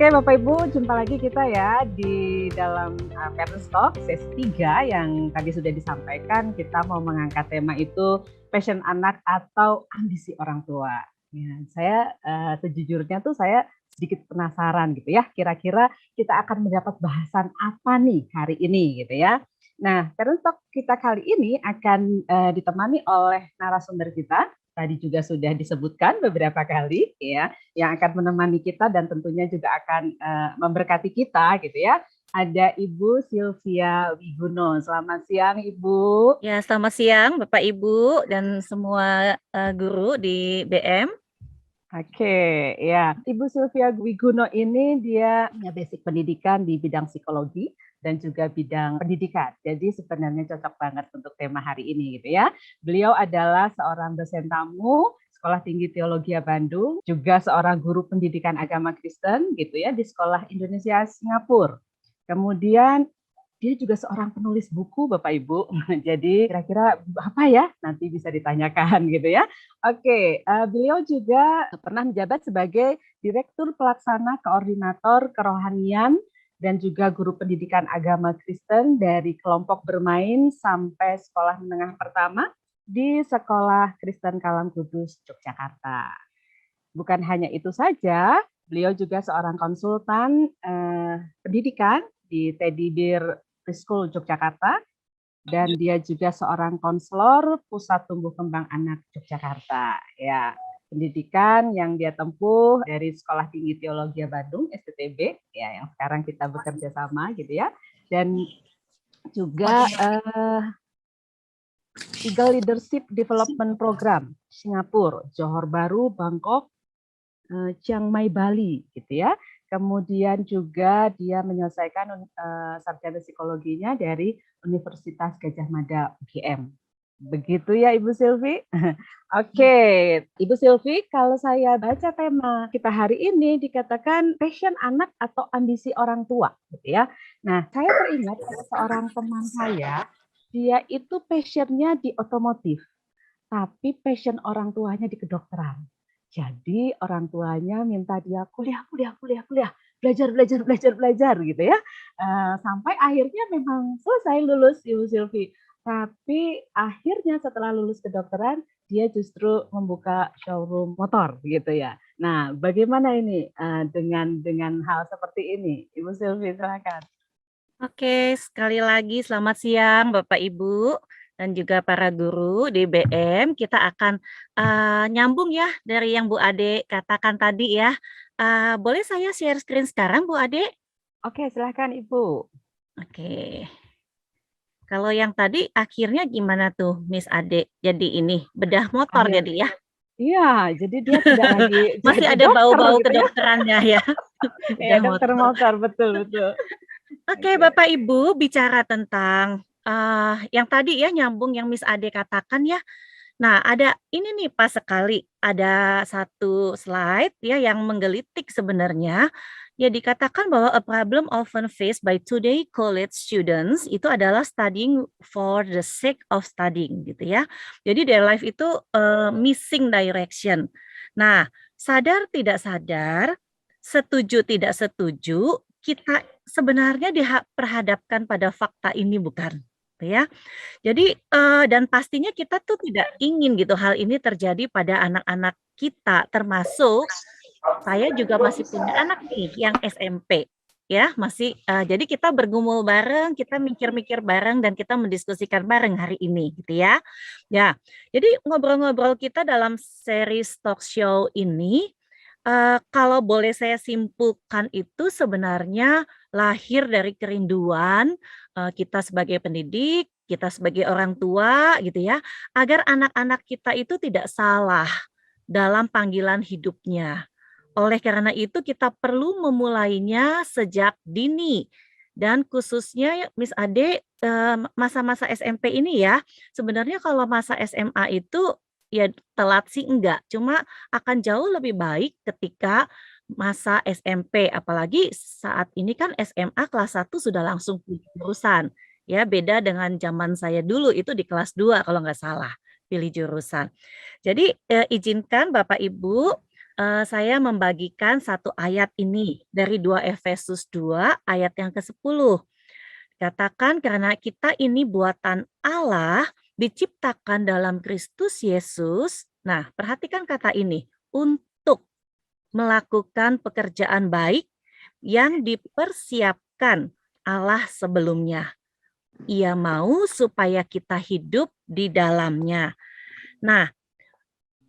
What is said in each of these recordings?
Oke, Bapak Ibu, jumpa lagi kita ya di dalam Parents Talk sesi 3 yang tadi sudah disampaikan. Kita mau mengangkat tema itu passion anak atau ambisi orang tua. Ya, saya sejujurnya tuh saya sedikit penasaran gitu ya. Kira-kira kita akan mendapat bahasan apa nih hari ini gitu ya. Nah, Parents Talk kita kali ini akan ditemani oleh narasumber kita. Tadi juga sudah disebutkan beberapa kali ya, yang akan menemani kita dan tentunya juga akan memberkati kita gitu ya. Ada Ibu Sylvia Wiguno. Selamat siang Ibu. Ya, selamat siang Bapak Ibu dan semua guru di BM. Oke, ya. Ibu Sylvia Wiguno ini dia punya basic pendidikan di bidang psikologi dan juga bidang pendidikan. Jadi sebenarnya cocok banget untuk tema hari ini gitu ya. Beliau adalah seorang dosen tamu Sekolah Tinggi Teologi Bandung, juga seorang guru pendidikan agama Kristen gitu ya di Sekolah Indonesia Singapura. Kemudian dia juga seorang penulis buku Bapak Ibu. Jadi kira-kira apa ya? Nanti bisa ditanyakan gitu ya. Oke, beliau juga pernah menjabat sebagai Direktur Pelaksana Koordinator Kerohanian dan juga guru pendidikan agama Kristen dari kelompok bermain sampai sekolah menengah pertama di Sekolah Kristen Kalam Kudus, Yogyakarta. Bukan hanya itu saja, beliau juga seorang konsultan pendidikan di Teddy Bear Preschool Yogyakarta, dan dia juga seorang konselor Pusat Tumbuh Kembang Anak Yogyakarta. Ya, pendidikan yang dia tempuh dari Sekolah Tinggi Teologi Bandung (STTB) ya, yang sekarang kita bekerja sama gitu ya, dan juga Eagle Leadership Development Program Singapura, Johor Bahru, Bangkok, Chiang Mai, Bali gitu ya. Kemudian juga dia menyelesaikan sarjana psikologinya dari Universitas Gadjah Mada UGM. Begitu ya Ibu Sylvie. Oke, Ibu Sylvie, kalau saya baca tema kita hari ini dikatakan passion anak atau ambisi orang tua gitu ya. Nah, saya teringat ada seorang teman saya, dia itu passionnya di otomotif, tapi passion orang tuanya di kedokteran. Jadi orang tuanya minta dia kuliah, belajar gitu ya. Sampai akhirnya memang selesai lulus Ibu Sylvie. Tapi akhirnya setelah lulus kedokteran, dia justru membuka showroom motor gitu ya. Nah, bagaimana ini dengan hal seperti ini? Ibu Sylvie, silakan. Oke, sekali lagi selamat siang Bapak Ibu dan juga para guru di BM. Kita akan nyambung ya dari yang Bu Ade katakan tadi ya. Boleh saya share screen sekarang Bu Ade? Oke, silakan Ibu. Oke. Kalau yang tadi akhirnya gimana tuh Miss Ade? Jadi ini bedah motor jadi ya? Iya, jadi dia tidak lagi Masih jadi ada bau-bau dokter gitu ya. kedokterannya ya. Iya, dokter motor, betul. Oke, Bapak Ibu bicara tentang yang tadi ya nyambung yang Miss Ade katakan ya. Nah, ada ini nih pas sekali ada satu slide ya yang menggelitik sebenarnya. Ya dikatakan bahwa a problem often faced by today college students itu adalah studying for the sake of studying gitu ya. Jadi their life itu missing direction. Nah, sadar tidak sadar, setuju tidak setuju, kita sebenarnya diperhadapkan pada fakta ini bukan, gitu ya. Jadi dan pastinya kita tuh tidak ingin gitu hal ini terjadi pada anak-anak kita, termasuk saya juga masih punya anak nih yang SMP ya, masih jadi kita bergumul bareng, kita mikir-mikir bareng dan kita mendiskusikan bareng hari ini gitu ya. Ya, jadi ngobrol-ngobrol kita dalam series talk show ini kalau boleh saya simpulkan itu sebenarnya lahir dari kerinduan kita sebagai pendidik, kita sebagai orang tua gitu ya, agar anak-anak kita itu tidak salah dalam panggilan hidupnya. Oleh karena itu kita perlu memulainya sejak dini. Dan khususnya Miss Ade masa-masa SMP ini ya, sebenarnya kalau masa SMA itu ya telat sih enggak, cuma akan jauh lebih baik ketika masa SMP, apalagi saat ini kan SMA kelas 1 sudah langsung pilih jurusan. Ya, beda dengan zaman saya dulu itu di kelas 2 kalau nggak salah pilih jurusan. Jadi izinkan Bapak Ibu saya membagikan satu ayat ini dari 2 Efesus 2 ayat yang ke-10. Katakan karena kita ini buatan Allah, diciptakan dalam Kristus Yesus. Nah, perhatikan kata ini, untuk melakukan pekerjaan baik yang dipersiapkan Allah sebelumnya. Ia mau supaya kita hidup di dalamnya. Nah,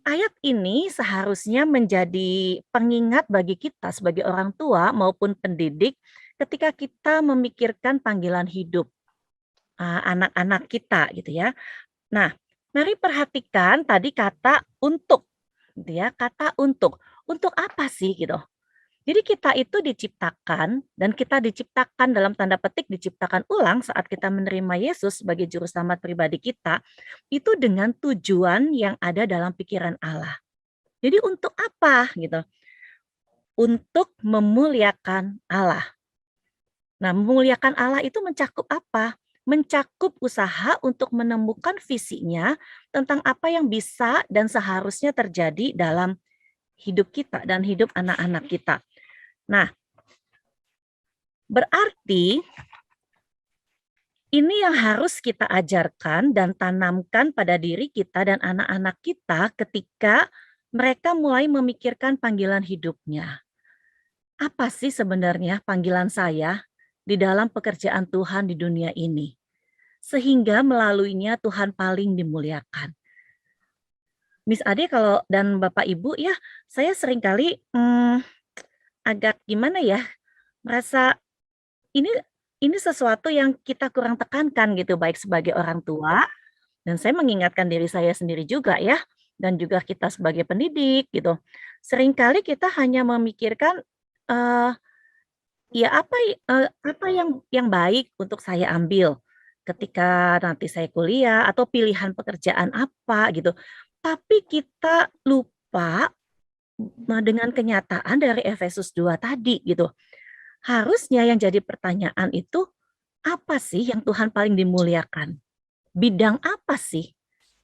ayat ini seharusnya menjadi pengingat bagi kita sebagai orang tua maupun pendidik ketika kita memikirkan panggilan hidup anak-anak kita gitu ya. Nah, mari perhatikan tadi kata untuk gitu ya, kata untuk. Untuk apa sih gitu? Jadi kita itu diciptakan dan kita diciptakan dalam tanda petik diciptakan ulang saat kita menerima Yesus sebagai juru selamat pribadi kita itu dengan tujuan yang ada dalam pikiran Allah. Jadi untuk apa gitu? Untuk memuliakan Allah. Nah, memuliakan Allah itu mencakup apa? Mencakup usaha untuk menemukan visinya tentang apa yang bisa dan seharusnya terjadi dalam hidup kita dan hidup anak-anak kita. Nah, berarti ini yang harus kita ajarkan dan tanamkan pada diri kita dan anak-anak kita ketika mereka mulai memikirkan panggilan hidupnya. Apa sih sebenarnya panggilan saya di dalam pekerjaan Tuhan di dunia ini? Sehingga melaluinya Tuhan paling dimuliakan. Miss Ade kalau dan Bapak Ibu ya, saya seringkali agak gimana ya, merasa ini sesuatu yang kita kurang tekankan gitu, baik sebagai orang tua, dan saya mengingatkan diri saya sendiri juga ya, dan juga kita sebagai pendidik gitu. Seringkali kita hanya memikirkan, ya apa yang baik untuk saya ambil ketika nanti saya kuliah atau pilihan pekerjaan apa gitu. Tapi kita lupa dengan kenyataan dari Efesus 2 tadi gitu. Harusnya yang jadi pertanyaan itu, apa sih yang Tuhan paling dimuliakan? Bidang apa sih?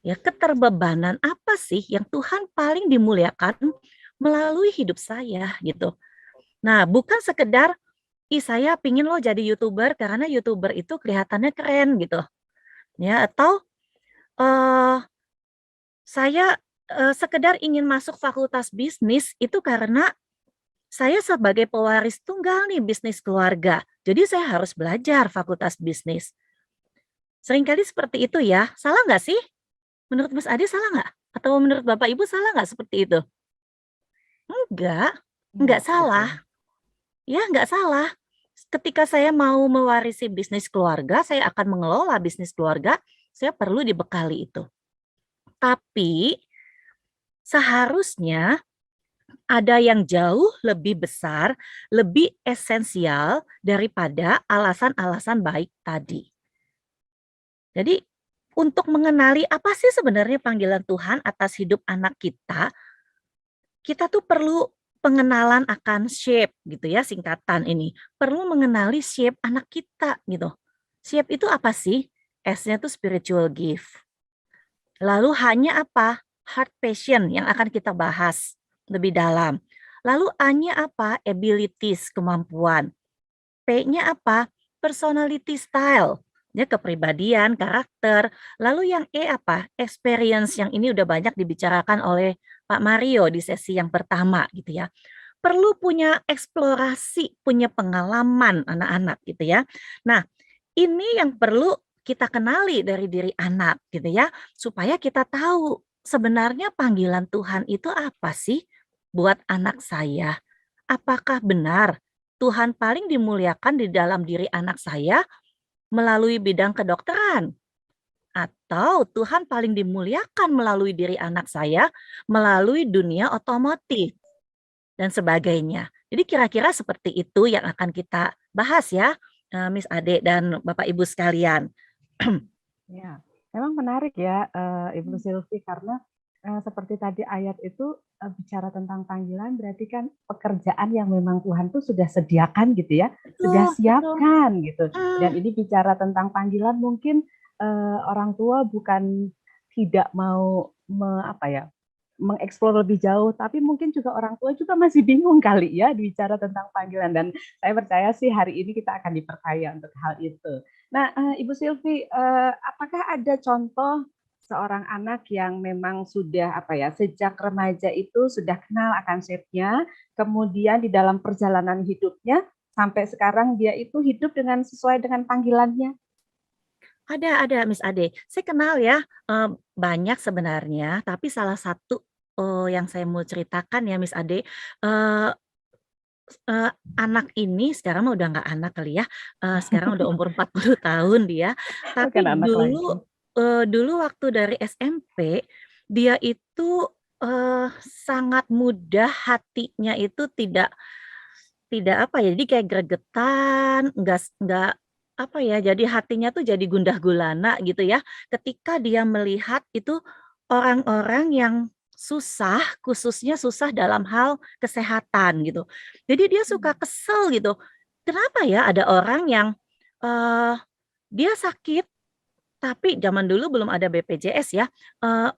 Ya, keterbebanan apa sih yang Tuhan paling dimuliakan melalui hidup saya gitu. Nah, bukan sekedar, ih saya pingin loh jadi YouTuber karena YouTuber itu kelihatannya keren gitu. Ya, atau eh saya sekedar ingin masuk fakultas bisnis itu karena saya sebagai pewaris tunggal nih bisnis keluarga. Jadi saya harus belajar fakultas bisnis. Seringkali seperti itu ya. Salah nggak sih? Menurut Mas Ade salah nggak? Atau menurut Bapak Ibu salah nggak seperti itu? Enggak Ya, salah. betul. Ya, enggak salah. Ketika saya mau mewarisi bisnis keluarga, saya akan mengelola bisnis keluarga, saya perlu dibekali itu. Tapi seharusnya ada yang jauh lebih besar, lebih esensial daripada alasan-alasan baik tadi. Jadi untuk mengenali apa sih sebenarnya panggilan Tuhan atas hidup anak kita tuh perlu pengenalan akan shape gitu ya singkatan ini. Perlu mengenali shape anak kita gitu. Shape itu apa sih? S-nya tuh spiritual gift. Lalu hanya apa? Heart passion yang akan kita bahas lebih dalam. Lalu A-nya apa? Abilities, kemampuan. P-nya apa? Personality style. Ya, kepribadian, karakter. Lalu yang E apa? Experience, yang ini udah banyak dibicarakan oleh Pak Mario di sesi yang pertama gitu ya. Perlu punya eksplorasi, punya pengalaman anak-anak gitu ya. Nah, ini yang perlu kita kenali dari diri anak gitu ya, supaya kita tahu sebenarnya panggilan Tuhan itu apa sih buat anak saya. Apakah benar Tuhan paling dimuliakan di dalam diri anak saya melalui bidang kedokteran? Atau Tuhan paling dimuliakan melalui diri anak saya melalui dunia otomotif dan sebagainya. Jadi kira-kira seperti itu yang akan kita bahas ya, Miss Ade dan Bapak Ibu sekalian. Ya, memang menarik ya, Ibu Silvi, karena seperti tadi ayat itu bicara tentang panggilan, berarti kan pekerjaan yang memang Tuhan tuh sudah sediakan gitu ya, sudah Betul, betul. siapkan gitu. Dan Hmm, ini bicara tentang panggilan, mungkin orang tua bukan tidak mau apa ya, mengeksplor lebih jauh, tapi mungkin juga orang tua juga masih bingung kali ya bicara tentang panggilan, dan saya percaya sih hari ini kita akan diperkaya untuk hal itu. Nah, Ibu Silvi, apakah ada contoh seorang anak yang memang sudah apa ya, sejak remaja itu sudah kenal akan shape-nya, kemudian di dalam perjalanan hidupnya sampai sekarang dia itu hidup dengan sesuai dengan panggilannya? Ada Miss Ade. Saya kenal ya, banyak sebenarnya, tapi salah satu, yang saya mau ceritakan ya Miss Ade, eee anak ini sekarang mah udah nggak anak kali ya, sekarang udah umur 40 tahun dia, tapi Bukan anak lagi. dulu waktu dari SMP, dia itu, sangat mudah hatinya itu tidak apa ya, jadi kayak gregetan, nggak apa ya, jadi hatinya tuh jadi gundah gulana gitu ya, ketika dia melihat itu orang-orang yang susah, khususnya susah dalam hal kesehatan gitu. Jadi dia suka kesel gitu, kenapa ya ada orang yang, eee, dia sakit, tapi zaman dulu belum ada BPJS ya,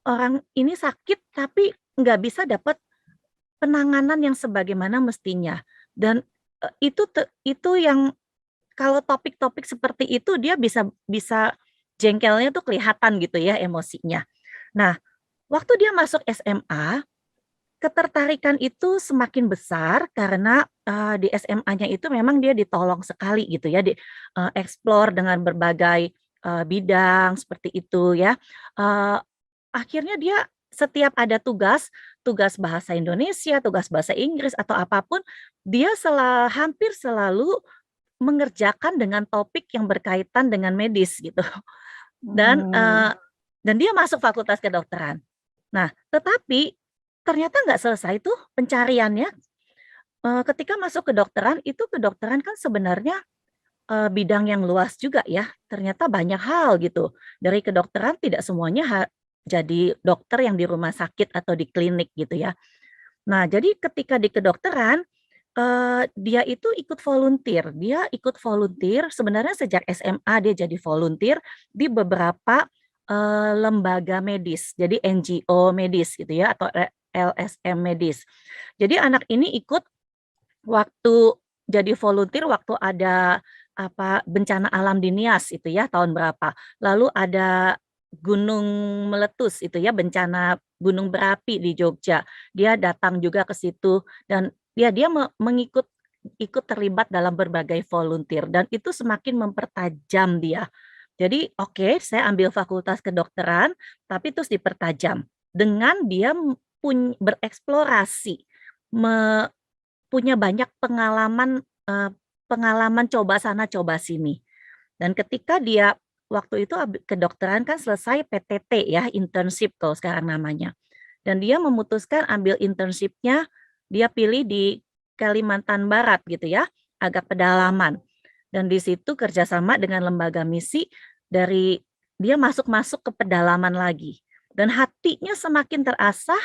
orang ini sakit tapi nggak bisa dapat penanganan yang sebagaimana mestinya. Dan, itu yang kalau topik-topik seperti itu dia bisa bisa jengkelnya tuh kelihatan gitu ya emosinya. Nah, waktu dia masuk SMA, ketertarikan itu semakin besar karena, di SMA-nya itu memang dia ditolong sekali gitu ya, explore dengan berbagai, bidang seperti itu ya. Eee, Akhirnya dia setiap ada tugas, tugas bahasa Indonesia, tugas bahasa Inggris atau apapun, dia hampir selalu mengerjakan dengan topik yang berkaitan dengan medis gitu. Dan, Mmm. dan dia masuk fakultas kedokteran. Nah, tetapi ternyata nggak selesai tuh pencariannya, ketika masuk kedokteran, itu kedokteran kan sebenarnya, bidang yang luas juga ya, ternyata banyak hal gitu. Dari kedokteran tidak semuanya jadi dokter yang di rumah sakit atau di klinik gitu ya. Nah, jadi ketika di kedokteran, dia itu ikut volunteer sebenarnya sejak SMA dia jadi volunteer di beberapa, lembaga medis, jadi NGO medis gitu ya atau LSM medis. Jadi anak ini ikut waktu jadi volunteer waktu ada apa, bencana alam di Nias itu ya tahun berapa, lalu ada gunung meletus itu ya, bencana gunung berapi di Jogja. Dia datang juga ke situ dan ya dia ikut terlibat dalam berbagai volunteer dan itu semakin mempertajam dia. Jadi oke, saya ambil fakultas kedokteran, tapi terus dipertajam dengan dia bereksplorasi, punya banyak pengalaman, pengalaman coba sana coba sini. Dan ketika dia waktu itu kedokteran kan selesai PTT ya, internship kalau sekarang namanya. Dan dia memutuskan ambil internship-nya, dia pilih di Kalimantan Barat gitu ya, agak pedalaman. Dan di situ kerjasama dengan lembaga misi dari dia masuk-masuk ke pedalaman lagi. Dan hatinya semakin terasah,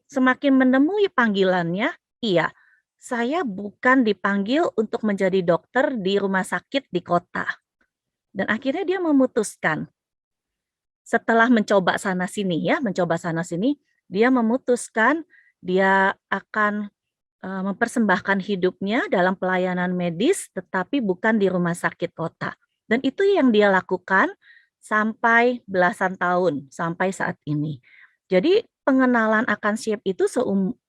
semakin menemui panggilannya, iya, saya bukan dipanggil untuk menjadi dokter di rumah sakit di kota. Dan akhirnya dia memutuskan, setelah mencoba sana sini ya, mencoba sana sini, dia memutuskan dia akan, mempersembahkan hidupnya dalam pelayanan medis, tetapi bukan di rumah sakit kota. Dan itu yang dia lakukan sampai belasan tahun, sampai saat ini. Jadi pengenalan akan SHIEP itu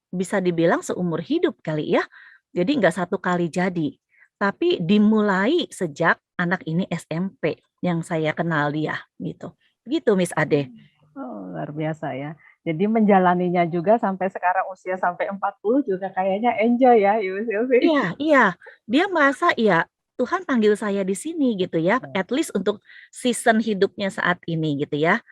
bisa dibilang seumur hidup kali ya. Jadi nggak satu kali jadi, tapi dimulai sejak anak ini SMP yang saya kenal dia, gitu. Gitu Miss Ade. Oh, luar biasa ya. Jadi menjalaninya juga sampai sekarang usia sampai 40 juga kayaknya enjoy ya, Ibu Silvi? Iya iya, dia merasa, "Iya, Tuhan panggil saya di sini," gitu ya, at least untuk season hidupnya saat ini gitu ya.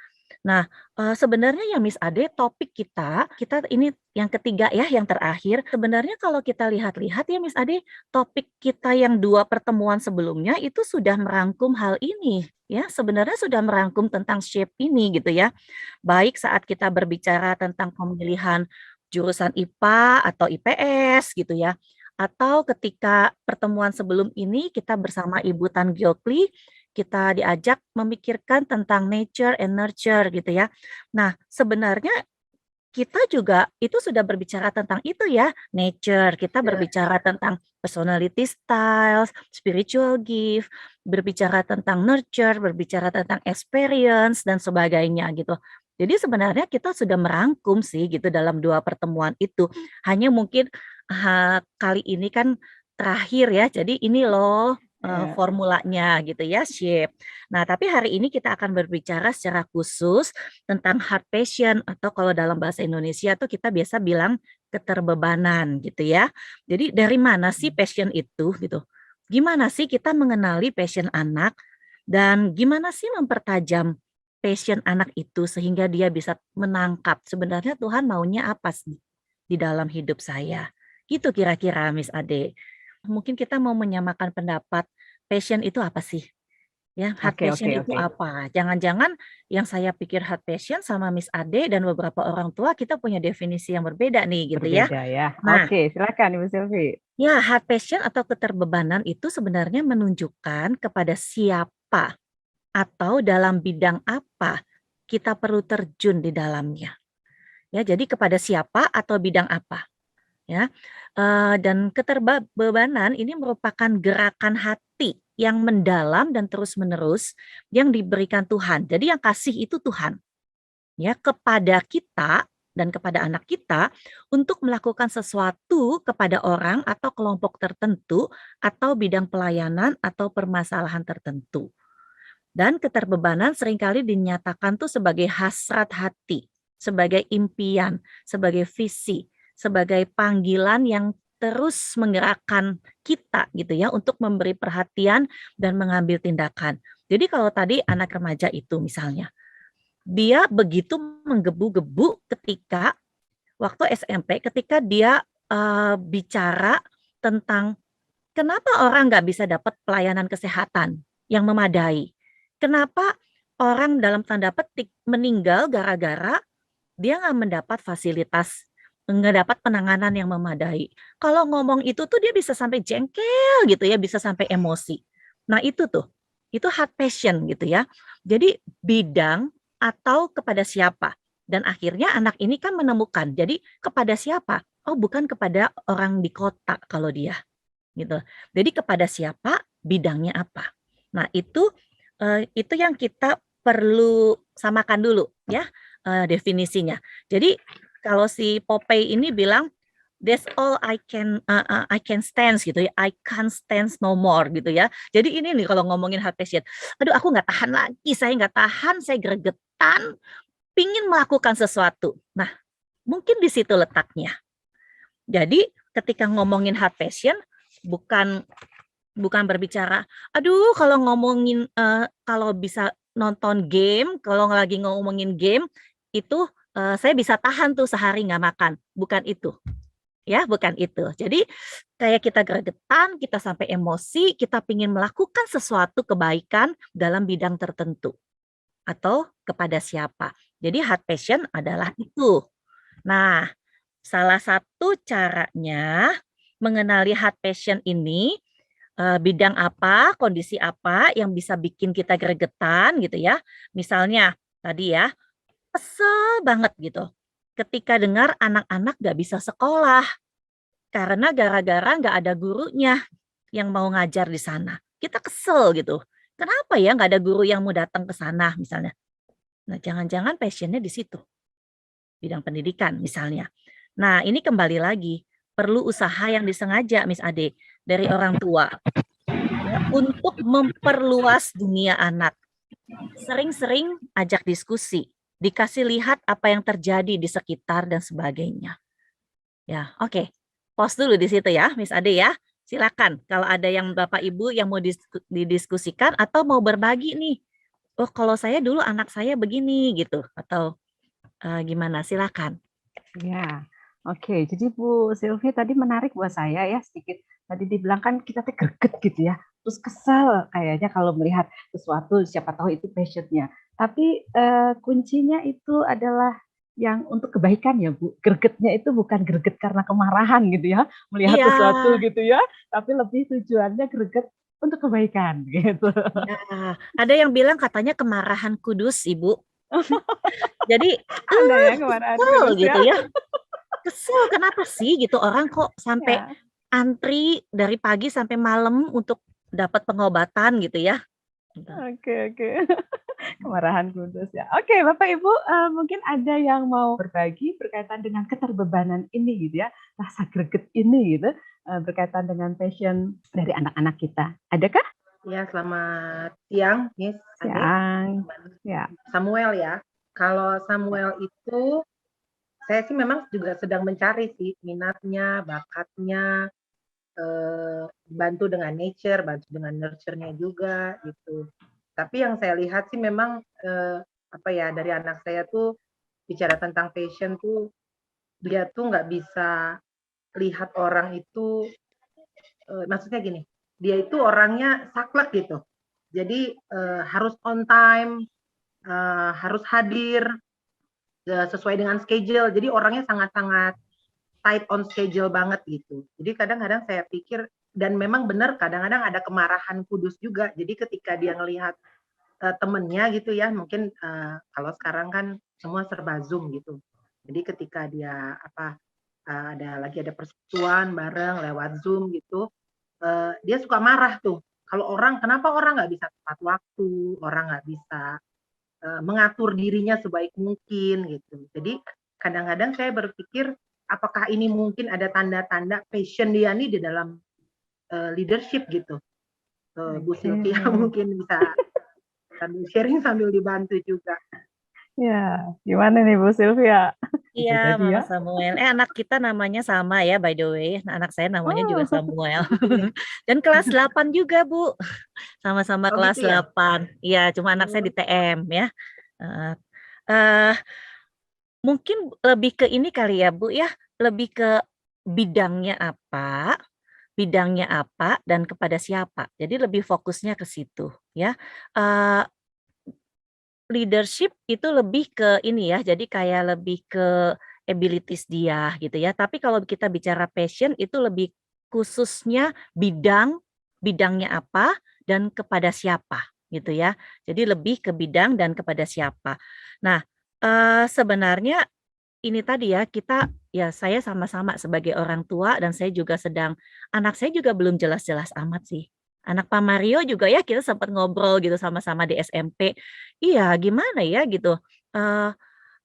Nah, sebenarnya ya Miss Ade topik kita ini yang ketiga ya, yang terakhir, sebenarnya kalau kita lihat-lihat ya Miss Ade, topik kita yang 2 pertemuan sebelumnya itu sudah merangkum hal ini ya, sebenarnya sudah merangkum tentang shape ini gitu ya. Baik saat kita berbicara tentang pemilihan jurusan IPA atau IPS gitu ya, atau ketika pertemuan sebelum ini kita bersama Ibu Tan Gyokly, kita diajak memikirkan tentang nature and nurture gitu ya. Nah, sebenarnya kita juga itu sudah berbicara tentang itu ya, nature, kita Ya. berbicara tentang personality styles, spiritual gift, berbicara tentang nurture, berbicara tentang experience dan sebagainya gitu. Jadi sebenarnya kita sudah merangkum sih gitu dalam 2 pertemuan itu. Hanya mungkin kali ini kan terakhir ya. Jadi ini loh Ya. formulanya gitu ya, shape. Nah, tapi hari ini kita akan berbicara secara khusus tentang hard passion atau kalau dalam bahasa Indonesia tuh kita biasa bilang keterbebanan gitu ya. Jadi dari mana sih passion itu gitu? Gimana sih kita mengenali passion anak dan gimana sih mempertajam passion anak itu sehingga dia bisa menangkap sebenarnya Tuhan maunya apa sih di dalam hidup saya. Gitu kira-kira Miss Ade. Mungkin kita mau menyamakan pendapat passion itu apa sih? Ya, hard Oke, passion oke, itu oke. apa? Jangan-jangan yang saya pikir hard passion sama Miss Ade dan beberapa orang tua kita punya definisi yang berbeda nih gitu ya. Berbeda ya. Nah, Oke, silakan Ibu Silvi. ya hard passion atau keterbebanan itu sebenarnya menunjukkan kepada siapa atau dalam bidang apa kita perlu terjun di dalamnya. Ya, jadi kepada siapa atau bidang apa ya. Dan keterbebanan ini merupakan gerakan hati yang mendalam dan terus-menerus yang diberikan Tuhan. Jadi yang kasih itu Tuhan ya kepada kita dan kepada anak kita untuk melakukan sesuatu kepada orang atau kelompok tertentu atau bidang pelayanan atau permasalahan tertentu. Dan keterbebanan seringkali dinyatakan tuh sebagai hasrat hati, sebagai impian, sebagai visi, sebagai panggilan yang terus menggerakkan kita gitu ya untuk memberi perhatian dan mengambil tindakan. Jadi kalau tadi anak remaja itu misalnya, dia begitu menggebu-gebu ketika waktu SMP ketika dia bicara tentang kenapa orang nggak bisa dapat pelayanan kesehatan yang memadai? Kenapa orang dalam tanda petik meninggal gara-gara dia nggak mendapat fasilitas, nggak dapat penanganan yang memadai. Kalau ngomong itu tuh dia bisa sampai jengkel gitu ya, bisa sampai emosi. Nah itu tuh, itu hard passion gitu ya. Jadi bidang atau kepada siapa. Dan akhirnya anak ini kan menemukan, jadi kepada siapa? Oh bukan kepada orang di kota kalau dia gitu. Jadi kepada siapa, bidangnya apa. Nah, itu yang kita perlu samakan dulu ya definisinya. Jadi kalau si Popeye ini bilang that's all I can stand gitu ya. I can't stand no more gitu ya. Jadi ini nih kalau ngomongin hard passion. Aduh aku nggak tahan lagi, saya nggak tahan, saya gregetan, pingin melakukan sesuatu. Nah, mungkin di situ letaknya. Jadi ketika ngomongin hard passion, bukan bukan berbicara, aduh kalau ngomongin kalau bisa nonton game, kalau lagi ngomongin game itu saya bisa tahan tuh sehari nggak makan, bukan itu, ya bukan itu. Jadi kayak kita gregetan, kita sampai emosi, kita pingin melakukan sesuatu kebaikan dalam bidang tertentu atau kepada siapa. Jadi hard passion adalah itu. Nah, salah satu caranya mengenali hard passion ini bidang apa, kondisi apa yang bisa bikin kita gregetan gitu ya. Misalnya tadi ya, kesel banget gitu. Ketika dengar anak-anak gak bisa sekolah karena gara-gara gak ada gurunya yang mau ngajar di sana. Kita kesel gitu. Kenapa ya gak ada guru yang mau datang ke sana misalnya. Nah jangan-jangan passionnya di situ. Bidang pendidikan misalnya. Nah ini kembali lagi. Perlu usaha yang disengaja Miss Ade dari orang tua ya, untuk memperluas dunia anak. Sering-sering ajak diskusi, dikasih lihat apa yang terjadi di sekitar dan sebagainya. Ya, oke. Pause dulu di situ ya, Miss Ade ya. Silakan kalau ada yang Bapak Ibu yang mau didiskusikan atau mau berbagi nih. Oh, kalau saya dulu anak saya begini gitu atau gimana? Silakan. Ya, oke. Jadi Bu Silvi tadi menarik buat saya ya sedikit. Tadi dibilang kan kita tuh greget gitu ya. Terus kesal kayaknya kalau melihat sesuatu siapa tahu itu passionnya. Tapi kuncinya itu adalah yang untuk kebaikan ya Bu. Gregetnya itu bukan greget karena kemarahan gitu ya, melihat Iya, sesuatu gitu ya, tapi lebih tujuannya greget untuk kebaikan gitu. ya. Ada yang bilang katanya kemarahan kudus, Ibu. Jadi, Ada ya kemarahan kesel kudus ya? gitu ya. Kesel kenapa sih gitu orang kok sampai Ya, antri dari pagi sampai malam untuk dapat pengobatan gitu ya. Gitu. oke. Kemarahan kudus ya. Oke, Bapak Ibu, mungkin ada yang mau berbagi berkaitan dengan keterbebanan ini gitu ya, rasa greget ini gitu, berkaitan dengan passion dari anak-anak kita. Adakah? Ya, selamat siang, Miss Ade, Siang. teman Ya. Samuel ya. Kalau Samuel itu, saya sih memang juga sedang mencari sih minatnya, bakatnya, bantu dengan nature, bantu dengan nurture-nya juga gitu. Tapi yang saya lihat sih memang apa ya, dari anak saya tuh bicara tentang passion tuh dia tuh nggak bisa lihat orang itu maksudnya gini, dia itu orangnya saklek gitu. Jadi harus on time, harus hadir sesuai dengan schedule. Jadi orangnya sangat-sangat tight on schedule banget gitu. Jadi kadang-kadang saya pikir dan memang benar kadang-kadang ada kemarahan kudus juga. Jadi ketika dia ngelihat temennya gitu ya, mungkin kalau sekarang kan semua serba Zoom gitu. Jadi ketika dia ada persekutuan bareng lewat Zoom gitu, dia suka marah tuh. Kalau kenapa orang nggak bisa tepat waktu, orang nggak bisa mengatur dirinya sebaik mungkin gitu. Jadi kadang-kadang saya berpikir apakah ini mungkin ada tanda-tanda passion dia nih di dalam leadership gitu. Bu Sylvia mungkin bisa sambil sharing sambil dibantu juga. Ya, gimana nih Bu Sylvia? Iya, Mama Ya? Samuel. Anak kita namanya sama ya, by the way. Nah, anak saya namanya juga Oh, Samuel. Dan kelas 8 juga, Bu. Sama-sama Oh kelas gitu ya? 8. Iya, cuma anak saya di TM ya. Uh, uh, Mungkin lebih ke ini kali ya, Bu ya. Lebih ke bidangnya apa, dan kepada siapa. Jadi lebih fokusnya ke situ ya. Leadership itu lebih ke ini ya, jadi kayak lebih ke abilities dia gitu ya. Tapi kalau kita bicara passion itu lebih khususnya bidangnya apa dan kepada siapa gitu ya. Jadi lebih ke bidang dan kepada siapa. Nah, sebenarnya ini tadi ya saya sama-sama sebagai orang tua dan anak saya juga belum jelas-jelas amat sih. Anak Pak Mario juga ya kita sempat ngobrol gitu sama-sama di SMP. Iya, gimana ya gitu, eee,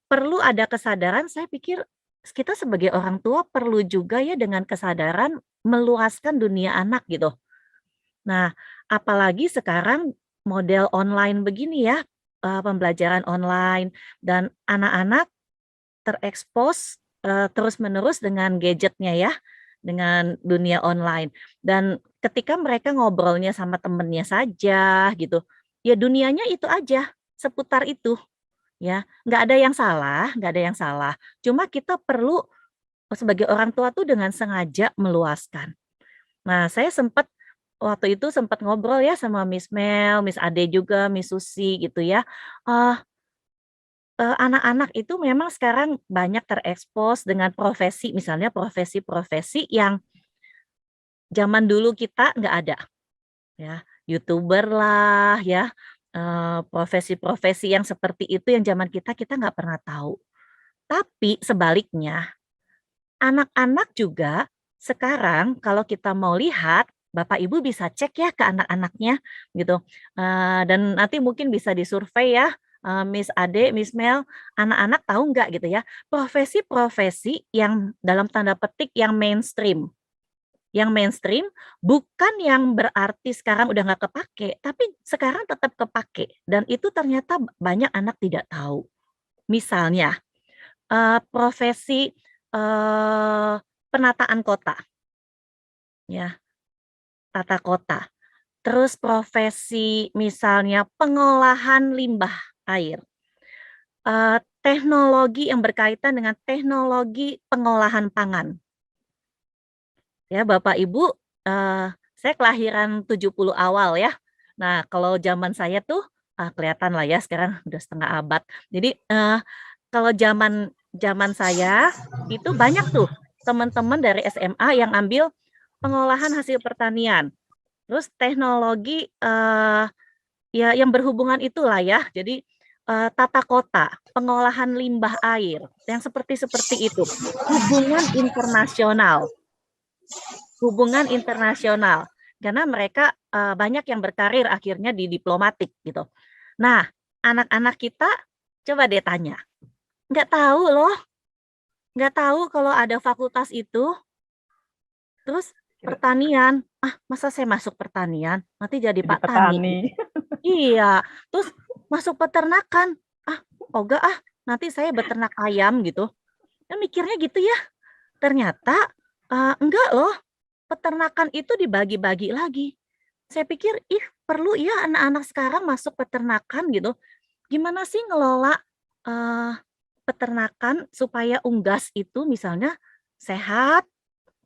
perlu ada kesadaran saya pikir kita sebagai orang tua perlu juga ya dengan kesadaran meluaskan dunia anak gitu. Nah, apalagi sekarang model online begini ya, pembelajaran online dan anak-anak terekspos, terus-menerus dengan gadgetnya ya, dengan dunia online. Dan ketika mereka ngobrolnya sama temennya saja gitu, ya dunianya itu aja, seputar itu ya. Nggak ada yang salah. Cuma kita perlu sebagai orang tua tuh dengan sengaja meluaskan. Nah, waktu itu sempat ngobrol ya sama Miss Mel, Miss Ade juga, Miss Susi gitu ya, eee anak-anak itu memang sekarang banyak terekspos dengan profesi, misalnya profesi-profesi yang zaman dulu kita nggak ada, ya. YouTuber lah ya, profesi-profesi yang seperti itu yang zaman kita nggak pernah tahu. Tapi sebaliknya, anak-anak juga sekarang kalau kita mau lihat, Bapak Ibu bisa cek ya ke anak-anaknya gitu, dan nanti mungkin bisa disurvei ya, Miss Ade, Miss Mel, anak-anak tahu nggak gitu ya, profesi-profesi yang dalam tanda petik yang mainstream bukan yang berarti sekarang udah nggak kepake, tapi sekarang tetap kepake dan itu ternyata banyak anak tidak tahu. Misalnya, profesi, penataan kota, ya, tata kota. Terus profesi misalnya pengolahan limbah air, teknologi yang berkaitan dengan teknologi pengolahan pangan. Ya, Bapak Ibu, saya kelahiran 70 awal ya. Nah, kalau zaman saya tuh, kelihatan lah ya sekarang udah setengah abad. Jadi, kalau zaman zaman saya, itu banyak tuh teman-teman dari SMA yang ambil pengolahan hasil pertanian. Terus teknologi, ya yang berhubungan itulah ya. Jadi, tata kota, pengolahan limbah air, yang seperti itu. Hubungan internasional, karena mereka banyak yang berkarir akhirnya di diplomatik gitu. Nah, anak-anak kita coba deh tanya, nggak tahu loh, nggak tahu kalau ada fakultas itu. Terus pertanian, masa saya masuk pertanian, nanti jadi Jadi Pak Tani. petani. Iya, terus masuk peternakan, enggak nanti saya beternak ayam gitu. Nah, mikirnya gitu ya. Ternyata enggak loh, peternakan itu dibagi-bagi lagi. Saya pikir, perlu ya anak-anak sekarang masuk peternakan gitu. Gimana sih ngelola peternakan supaya unggas itu misalnya sehat,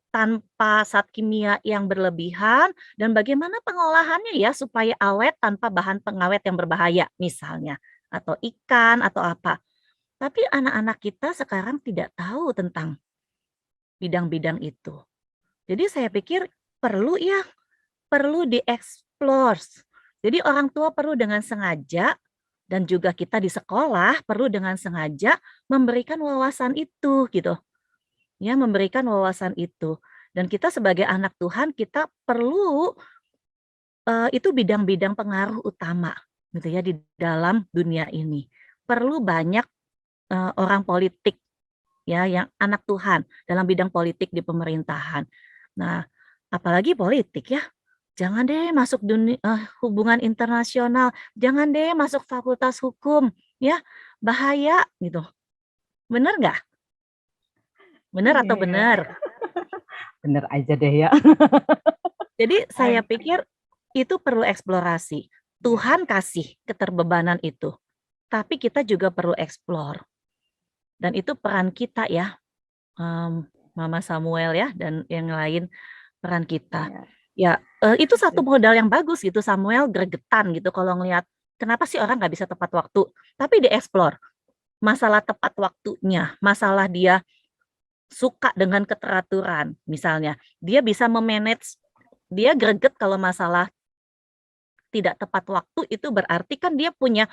tanpa zat kimia yang berlebihan, dan bagaimana pengolahannya ya supaya awet tanpa bahan pengawet yang berbahaya misalnya, atau ikan atau apa. Tapi anak-anak kita sekarang tidak tahu tentang bidang-bidang itu. Jadi saya pikir perlu dieksplor. Jadi orang tua perlu dengan sengaja, dan juga kita di sekolah perlu dengan sengaja memberikan wawasan itu gitu. Ya, memberikan wawasan itu. Dan kita sebagai anak Tuhan, kita perlu itu bidang-bidang pengaruh utama gitu ya di dalam dunia ini. Perlu banyak orang politik ya yang anak Tuhan dalam bidang politik di pemerintahan. Nah, apalagi politik ya. Jangan deh masuk hubungan internasional, jangan deh masuk fakultas hukum ya, bahaya gitu. Benar nggak? Benar atau Iya, benar? bener aja deh ya. Jadi saya pikir itu perlu eksplorasi. Tuhan kasih keterbebanan itu, tapi kita juga perlu eksplor. Dan itu peran kita ya, Mama Samuel ya, dan yang lain peran kita. Ya, itu satu modal yang bagus gitu. Samuel gregetan gitu kalau ngelihat kenapa sih orang nggak bisa tepat waktu. Tapi dieksplor masalah tepat waktunya, masalah dia suka dengan keteraturan misalnya. Dia bisa memanage, dia greget kalau masalah tidak tepat waktu, itu berarti kan dia punya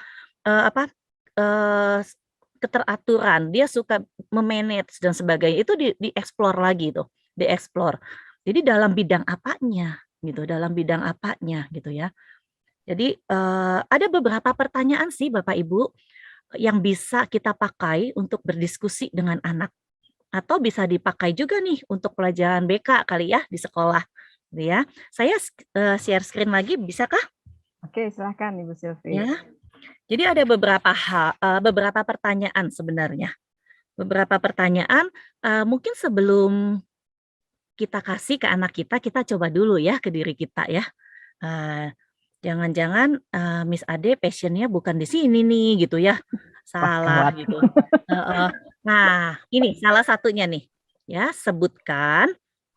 keteraturan, dia suka memanage dan sebagainya. Itu dieksplor lagi tuh, dieksplor. Jadi dalam bidang apanya gitu ya. Jadi ada beberapa pertanyaan sih Bapak Ibu yang bisa kita pakai untuk berdiskusi dengan anak, atau bisa dipakai juga nih untuk pelajaran BK kali ya di sekolah, gitu ya. Saya share screen lagi, bisakah? Oke, silahkan Ibu Sylvie. Ya. Jadi ada beberapa pertanyaan sebenarnya. Beberapa pertanyaan mungkin sebelum kita kasih ke anak kita coba dulu ya ke diri kita ya. Jangan-jangan Miss Ade passion-nya bukan di sini nih gitu ya. Salah gitu. Nah, ini salah satunya nih. Ya, sebutkan.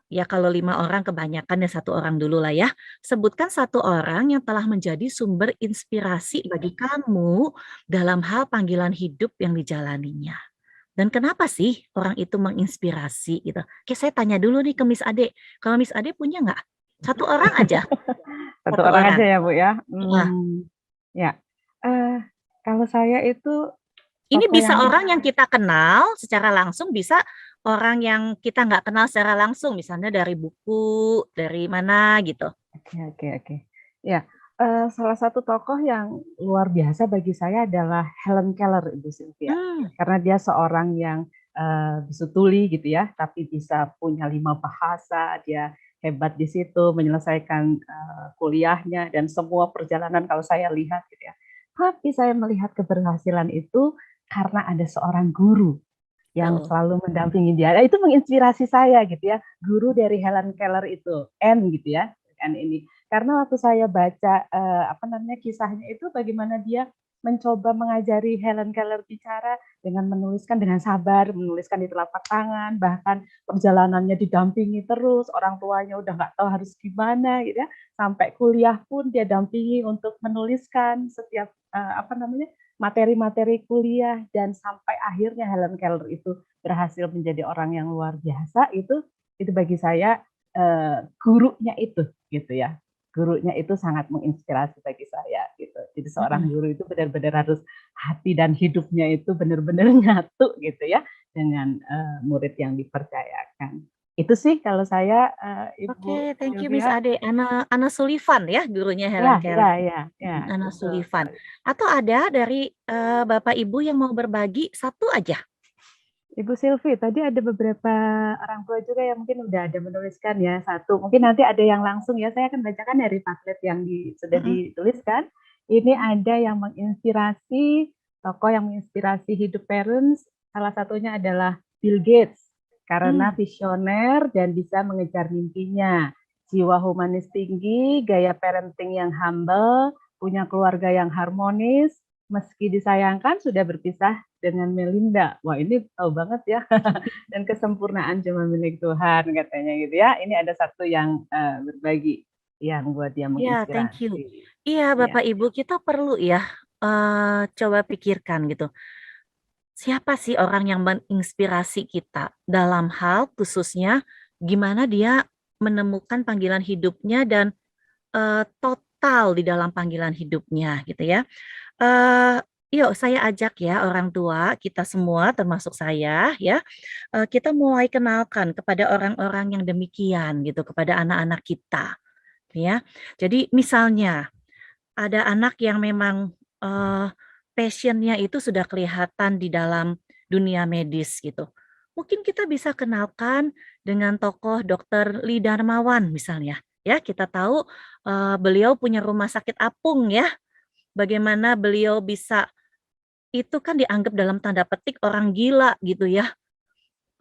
Ya kalau 5 orang kebanyakan ya 1 orang dulu lah ya. Sebutkan 1 orang yang telah menjadi sumber inspirasi bagi kamu dalam hal panggilan hidup yang dijalaninya. Dan kenapa sih orang itu menginspirasi gitu? Oke, saya tanya dulu nih ke Miss Ade. Kalau Miss Ade punya nggak? 1 orang aja. 1 orang aja ya Bu ya. Nah. Ya. Kalau saya itu ini bisa orang yang kita kenal secara langsung, bisa orang yang kita nggak kenal secara langsung, misalnya dari buku, dari mana gitu. Oke. Ya, salah satu tokoh yang luar biasa bagi saya adalah Helen Keller, Ibu Sylvia. Karena dia seorang yang bisu tuli gitu ya, tapi bisa punya 5 bahasa, dia hebat di situ, menyelesaikan kuliahnya dan semua perjalanan kalau saya lihat gitu ya. Tapi saya melihat keberhasilan itu karena ada seorang guru yang selalu mendampingi dia. Nah, itu menginspirasi saya gitu ya. Guru dari Helen Keller itu, Anne gitu ya. Anne ini. Karena waktu saya baca kisahnya itu bagaimana dia mencoba mengajari Helen Keller bicara dengan menuliskan dengan sabar, menuliskan di telapak tangan, bahkan perjalanannya didampingi terus, orang tuanya udah nggak tahu harus gimana gitu ya. Sampai kuliah pun dia dampingi untuk menuliskan setiap materi-materi kuliah, dan sampai akhirnya Helen Keller itu berhasil menjadi orang yang luar biasa. Itu bagi saya gurunya itu gitu ya. Gurunya itu sangat menginspirasi bagi saya gitu. Jadi seorang guru itu benar-benar hati dan hidupnya itu benar-benar nyatu gitu ya dengan murid yang dipercayakan. Itu sih kalau saya, Ibu Oke, thank you Miss Sylvia. Ade. Ana Sullivan ya gurunya Ya, Helen Keller. ya, ya, ya, Ana betul Sullivan. sekali. Atau ada dari Bapak Ibu yang mau berbagi satu aja? Ibu Sylvie, tadi ada beberapa orang tua juga yang mungkin udah ada menuliskan ya satu. Mungkin nanti ada yang langsung ya. Saya akan bacakan dari Padlet yang sudah dituliskan. Ini ada yang menginspirasi tokoh yang menginspirasi hidup parents. Salah satunya adalah Bill Gates karena visioner dan bisa mengejar mimpinya. Jiwa humanis tinggi, gaya parenting yang humble, punya keluarga yang harmonis, meski disayangkan sudah berpisah dengan Melinda. Wah, ini tahu banget ya. Dan kesempurnaan cuma milik Tuhan katanya gitu ya. Ini ada satu yang berbagi yang buat dia Ya, thank you. menginspirasi. Iya, Ya. Bapak Ibu, kita perlu ya coba pikirkan gitu. Siapa sih orang yang menginspirasi kita dalam hal khususnya gimana dia menemukan panggilan hidupnya dan total di dalam panggilan hidupnya gitu ya. Yuk saya ajak ya orang tua kita semua termasuk saya ya, kita mulai kenalkan kepada orang-orang yang demikian gitu kepada anak-anak kita ya. Jadi misalnya ada anak yang memang passion-nya itu sudah kelihatan di dalam dunia medis gitu. Mungkin kita bisa kenalkan dengan tokoh Dr. Lee Darmawan misalnya. Ya, kita tahu beliau punya rumah sakit apung ya. Bagaimana beliau bisa itu kan dianggap dalam tanda petik orang gila gitu ya.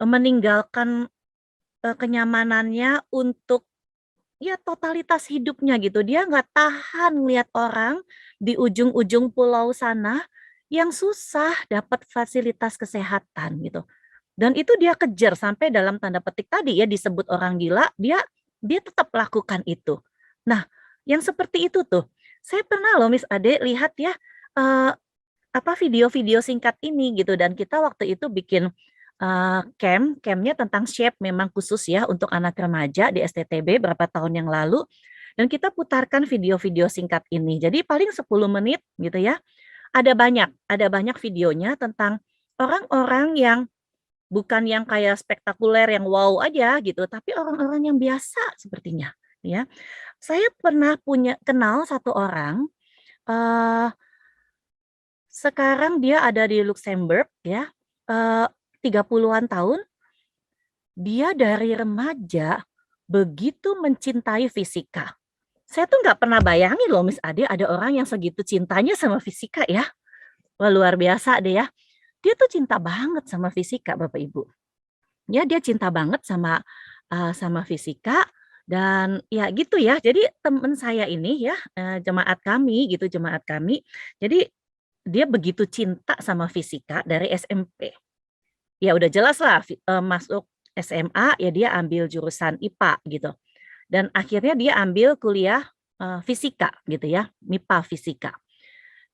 Meninggalkan kenyamanannya untuk ya totalitas hidupnya gitu. Dia nggak tahan lihat orang di ujung-ujung pulau sana yang susah dapat fasilitas kesehatan gitu. Dan itu dia kejar sampai dalam tanda petik tadi ya disebut orang gila, dia tetap lakukan itu. Nah, yang seperti itu tuh, saya pernah loh Miss Ade lihat ya video-video singkat ini gitu dan kita waktu itu bikin campnya tentang shape memang khusus ya untuk anak remaja di STTB berapa tahun yang lalu dan kita putarkan video-video singkat ini. Jadi paling 10 menit gitu ya. Ada banyak videonya tentang orang-orang yang bukan yang kayak spektakuler yang wow aja gitu, tapi orang-orang yang biasa sepertinya ya. Saya pernah kenal satu orang sekarang dia ada di Luxembourg ya, 30-an tahun, dia dari remaja begitu mencintai fisika. Saya tuh nggak pernah bayangin loh Miss Ade ada orang yang segitu cintanya sama fisika ya. Wah, luar biasa deh ya. Dia tuh cinta banget sama fisika Bapak Ibu. Ya dia cinta banget sama fisika dan ya gitu ya. Jadi teman saya ini ya, jemaat kami gitu, jemaat kami. Jadi dia begitu cinta sama fisika dari SMP. Ya udah jelas lah masuk SMA ya dia ambil jurusan IPA gitu. Dan akhirnya dia ambil kuliah fisika gitu ya, MIPA fisika.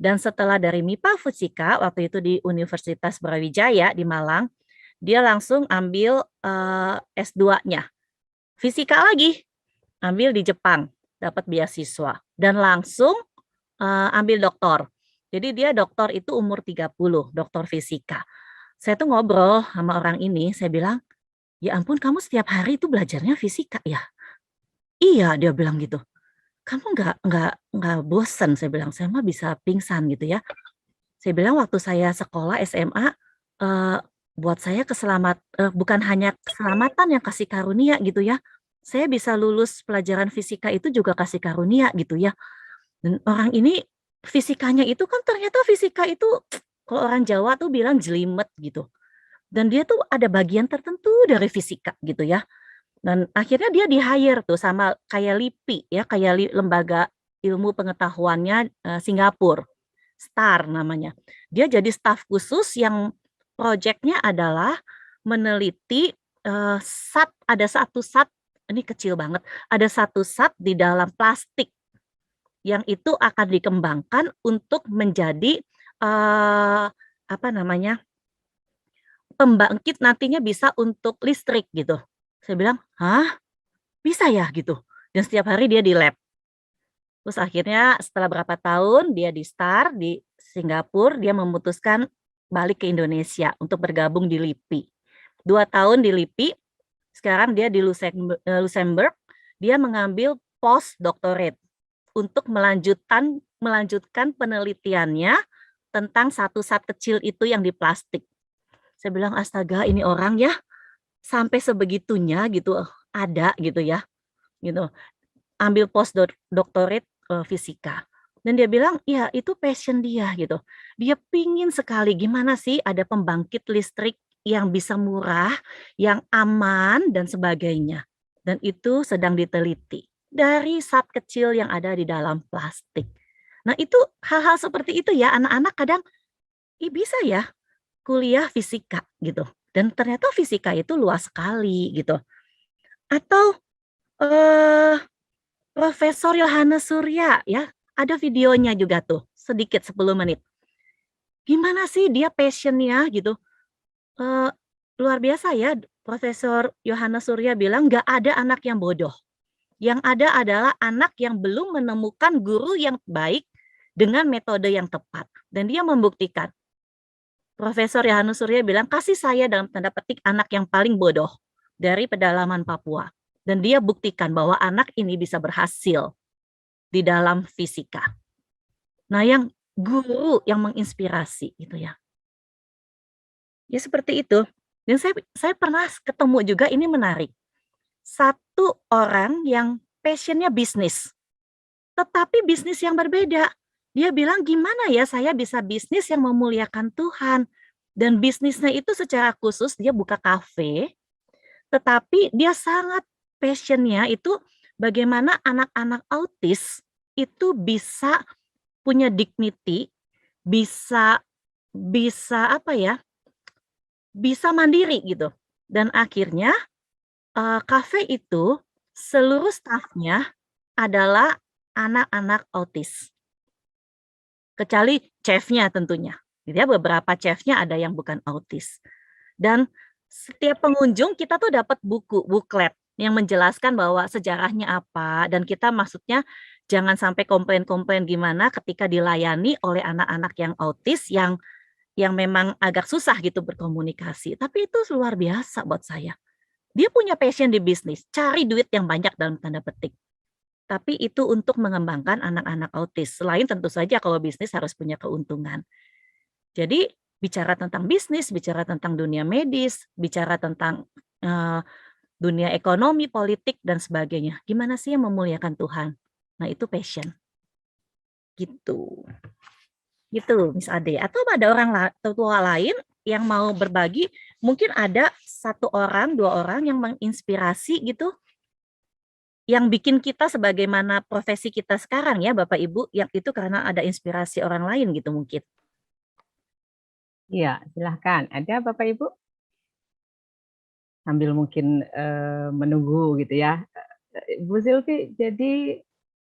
Dan setelah dari MIPA fisika waktu itu di Universitas Brawijaya di Malang, dia langsung ambil S2-nya. Fisika lagi, ambil di Jepang, dapat beasiswa dan langsung ambil doktor. Jadi dia doktor itu umur 30, doktor fisika. Saya tuh ngobrol sama orang ini, saya bilang, "Ya ampun, kamu setiap hari itu belajarnya fisika ya?" "Iya," dia bilang gitu. "Kamu nggak bosan?" Saya bilang, "Saya mah bisa pingsan gitu ya." Saya bilang waktu saya sekolah SMA, buat saya bukan hanya keselamatan yang kasih karunia gitu ya. Saya bisa lulus pelajaran fisika itu juga kasih karunia gitu ya. Dan orang ini fisikanya itu kan ternyata fisika itu kalau orang Jawa tuh bilang jelimet gitu. Dan dia tuh ada bagian tertentu dari fisika gitu ya. Dan akhirnya dia di-hire tuh sama kayak LIPI ya, kayak lembaga ilmu pengetahuannya Singapura. STAR namanya. Dia jadi staf khusus yang proyeknya adalah meneliti ada satu zat, ini kecil banget, ada satu zat di dalam plastik yang itu akan dikembangkan untuk menjadi pembangkit nantinya bisa untuk listrik gitu. Saya bilang, "Hah? Bisa ya?" gitu. Dan setiap hari dia di lab. Terus akhirnya setelah berapa tahun dia di STAR, di Singapura, dia memutuskan balik ke Indonesia untuk bergabung di LIPI. 2 tahun di LIPI, sekarang dia di Luxembourg, dia mengambil postdoctorate untuk melanjutkan penelitiannya tentang satu zat kecil itu yang di plastik. Saya bilang, astaga, ini orang ya sampai sebegitunya gitu, ada gitu ya, gitu. Ambil postdoctorate fisika. Dan dia bilang, ya itu passion dia gitu. Dia pingin sekali gimana sih ada pembangkit listrik yang bisa murah, yang aman dan sebagainya. Dan itu sedang diteliti dari zat kecil yang ada di dalam plastik. Nah itu hal-hal seperti itu ya, anak-anak kadang, bisa ya kuliah fisika gitu. Dan ternyata fisika itu luas sekali gitu. Atau Profesor Yohanes Surya ya, ada videonya juga tuh, sedikit 10 menit. Gimana sih dia passion-nya gitu. Luar biasa ya, Profesor Yohanes Surya bilang nggak ada anak yang bodoh. Yang ada adalah anak yang belum menemukan guru yang baik dengan metode yang tepat. Dan dia membuktikan. Profesor Yohanes Surya bilang, kasih saya dalam tanda petik anak yang paling bodoh dari pedalaman Papua. Dan dia buktikan bahwa anak ini bisa berhasil di dalam fisika. Nah, yang guru yang menginspirasi gitu ya. Ya seperti itu. Dan saya pernah ketemu juga, ini menarik. Satu orang yang passionnya bisnis. Tetapi bisnis yang berbeda. Dia bilang, gimana ya saya bisa bisnis yang memuliakan Tuhan. Dan bisnisnya itu secara khusus dia buka kafe. Tetapi dia sangat passionnya itu bagaimana anak-anak autis itu bisa punya dignity, bisa apa ya, bisa mandiri gitu. Dan akhirnya kafe itu seluruh stafnya adalah anak-anak autis. Kecuali chefnya tentunya. Jadi beberapa chefnya ada yang bukan autis. Dan setiap pengunjung kita tuh dapat buklet yang menjelaskan bahwa sejarahnya apa, dan kita maksudnya jangan sampai komplain-komplain gimana ketika dilayani oleh anak-anak yang autis yang memang agak susah gitu berkomunikasi. Tapi itu luar biasa buat saya. Dia punya passion di bisnis, cari duit yang banyak dalam tanda petik. Tapi itu untuk mengembangkan anak-anak autis. Selain tentu saja kalau bisnis harus punya keuntungan. Jadi bicara tentang bisnis, bicara tentang dunia medis, bicara tentang dunia ekonomi, politik, dan sebagainya. Gimana sih yang memuliakan Tuhan? Nah, itu passion. Gitu. Gitu, Miss Ade. Atau ada orang tua lain yang mau berbagi, mungkin ada 1 orang, 2 orang yang menginspirasi gitu, yang bikin kita sebagaimana profesi kita sekarang ya, Bapak Ibu, yang itu karena ada inspirasi orang lain gitu mungkin. Iya, silahkan. Ada Bapak Ibu? Sambil mungkin menunggu gitu ya. Bu Silvi, jadi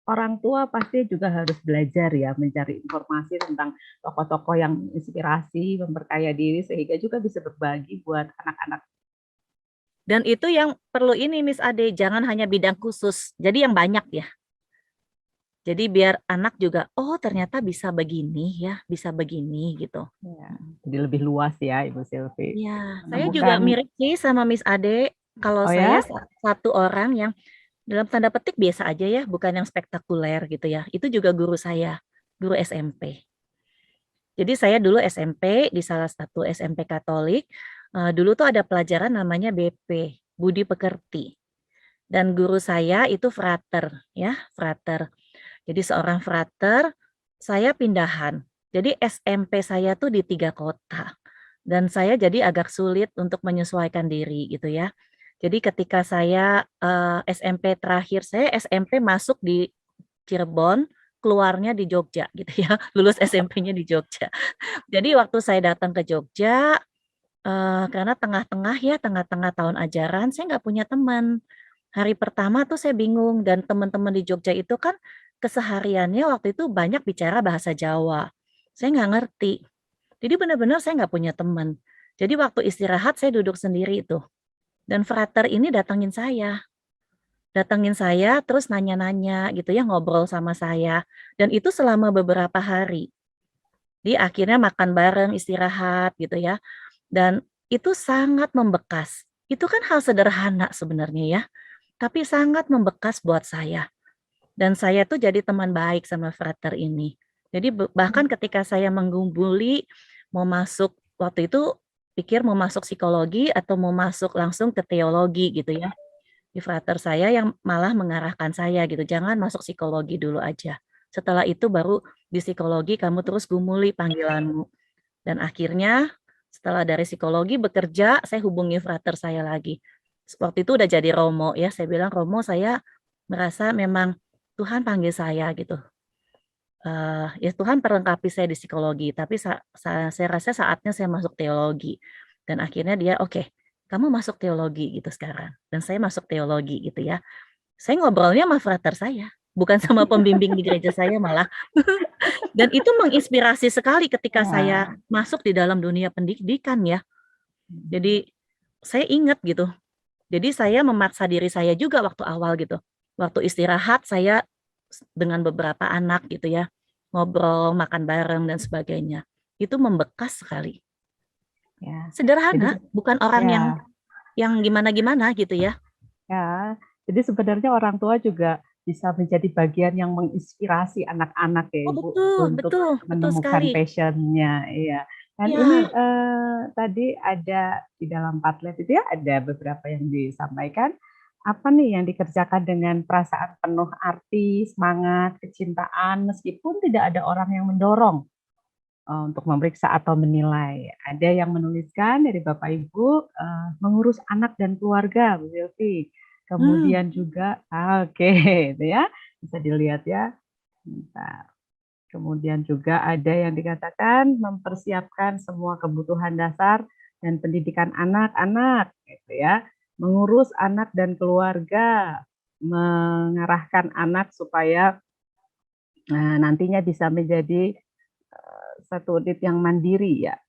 orang tua pasti juga harus belajar ya mencari informasi tentang tokoh-tokoh yang inspirasi, memperkaya diri sehingga juga bisa berbagi buat anak-anak. Dan itu yang perlu ini Miss Ade, jangan hanya bidang khusus. Jadi yang banyak ya. Jadi biar anak juga, oh ternyata bisa begini ya, bisa begini gitu. Ya, jadi lebih luas ya Ibu Silvi. Ya, saya juga mirip sih sama Miss Ade. Kalau Oh saya ya? satu orang yang dalam tanda petik biasa aja ya, bukan yang spektakuler gitu ya. Itu juga guru saya, guru SMP. Jadi saya dulu SMP di salah satu SMP Katolik. Dulu tuh ada pelajaran namanya BP, Budi Pekerti. Dan guru saya itu frater ya, frater. Jadi seorang frater, saya pindahan. Jadi SMP saya tuh di 3 kota. Dan saya jadi agak sulit untuk menyesuaikan diri gitu ya. Jadi ketika saya SMP terakhir, saya SMP masuk di Cirebon, keluarnya di Jogja gitu ya. Lulus SMP-nya di Jogja. Jadi waktu saya datang ke Jogja, karena tengah-tengah tahun ajaran, saya nggak punya teman. Hari pertama tuh saya bingung, dan teman-teman di Jogja itu kan kesehariannya waktu itu banyak bicara bahasa Jawa. Saya nggak ngerti. Jadi benar-benar saya nggak punya teman. Jadi waktu istirahat saya duduk sendiri itu. Dan frater ini datangin saya. Terus nanya-nanya gitu ya, ngobrol sama saya. Dan itu selama beberapa hari. Dia akhirnya makan bareng, istirahat gitu ya. Dan itu sangat membekas. Itu kan hal sederhana sebenarnya ya, tapi sangat membekas buat saya. Dan saya tuh jadi teman baik sama frater ini. Jadi bahkan ketika saya menggumuli mau masuk, waktu itu pikir mau masuk psikologi atau mau masuk langsung ke teologi gitu ya. Di frater saya yang malah mengarahkan saya gitu, jangan masuk psikologi dulu aja. Setelah itu baru di psikologi kamu terus gumuli panggilanmu. Dan akhirnya setelah dari psikologi bekerja, saya hubungi frater saya lagi. Waktu itu udah jadi Romo ya, saya bilang Romo saya merasa memang Tuhan panggil saya gitu. Ya Tuhan perlengkapi saya di psikologi, tapi saya rasa saatnya saya masuk teologi. Dan akhirnya dia oke, kamu masuk teologi gitu sekarang. Dan saya masuk teologi gitu ya. Saya ngobrolnya sama frater saya, bukan sama pembimbing di gereja saya malah. Dan itu menginspirasi sekali ketika saya masuk di dalam dunia pendidikan ya. Jadi saya ingat gitu. Jadi saya memaksa diri saya juga waktu awal gitu. Waktu istirahat saya dengan beberapa anak gitu ya, ngobrol, makan bareng dan sebagainya. Itu membekas sekali. Ya. Sederhana, Jadi, bukan orang ya, yang gimana-gimana gitu ya. ya. Jadi sebenarnya orang tua juga bisa menjadi bagian yang menginspirasi anak-anak ya Oh Ibu betul, untuk betul, betul menemukan sekali. passion-nya. Iya. Dan ini Iya. tadi ada di dalam Padlet itu ya ada beberapa yang disampaikan. Apa nih yang dikerjakan dengan perasaan penuh arti, semangat, kecintaan, meskipun tidak ada orang yang mendorong untuk memeriksa atau menilai. Ada yang menuliskan dari Bapak Ibu mengurus anak dan keluarga, Bu Silvi. Kemudian juga, oke, itu ya bisa dilihat ya. Bentar. Kemudian juga ada yang dikatakan mempersiapkan semua kebutuhan dasar dan pendidikan anak-anak, gitu ya. Mengurus anak dan keluarga, mengarahkan anak supaya nantinya bisa menjadi satu unit yang mandiri ya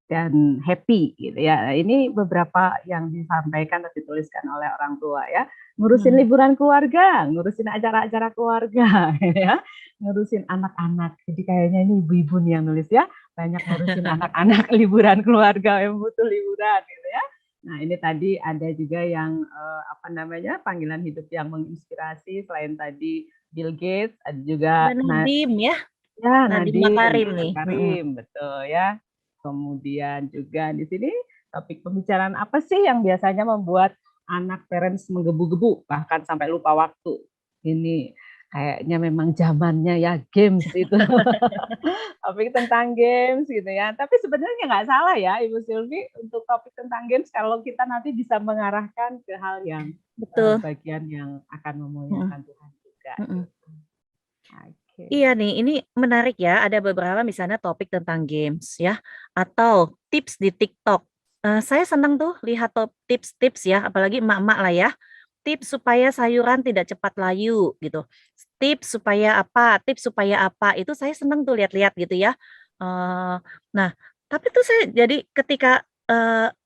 dan happy gitu ya. Ini beberapa yang disampaikan atau dituliskan oleh orang tua ya. Ngurusin liburan keluarga, ngurusin acara-acara keluarga ya, ngurusin anak-anak. Jadi kayaknya ini ibu-ibu nih yang nulis ya, banyak ngurusin anak-anak, liburan keluarga yang butuh liburan gitu ya. Nah, ini tadi ada juga yang apa namanya? Panggilan hidup yang menginspirasi selain tadi Bill Gates, ada juga Nadim ya. ya, Nadiem Makarim nih. Makarim, betul ya. Kemudian juga di sini topik pembicaraan apa sih yang biasanya membuat anak parents menggebu-gebu bahkan sampai lupa waktu. Ini kayaknya memang zamannya ya games itu. Topik tentang games gitu ya. Tapi sebenarnya nggak salah ya Ibu Silvi untuk topik tentang games kalau kita nanti bisa mengarahkan ke hal yang Betul. bagian yang akan memuliakan Tuhan juga. Oke. Iya nih, ini menarik ya. Ada beberapa misalnya topik tentang games ya, atau tips di TikTok. Saya senang tuh lihat tips-tips ya, apalagi emak-emak lah ya. Tips supaya sayuran tidak cepat layu gitu. Tips supaya apa? Tips supaya apa? Itu saya senang tuh lihat-lihat gitu ya. Nah, tapi tuh saya jadi ketika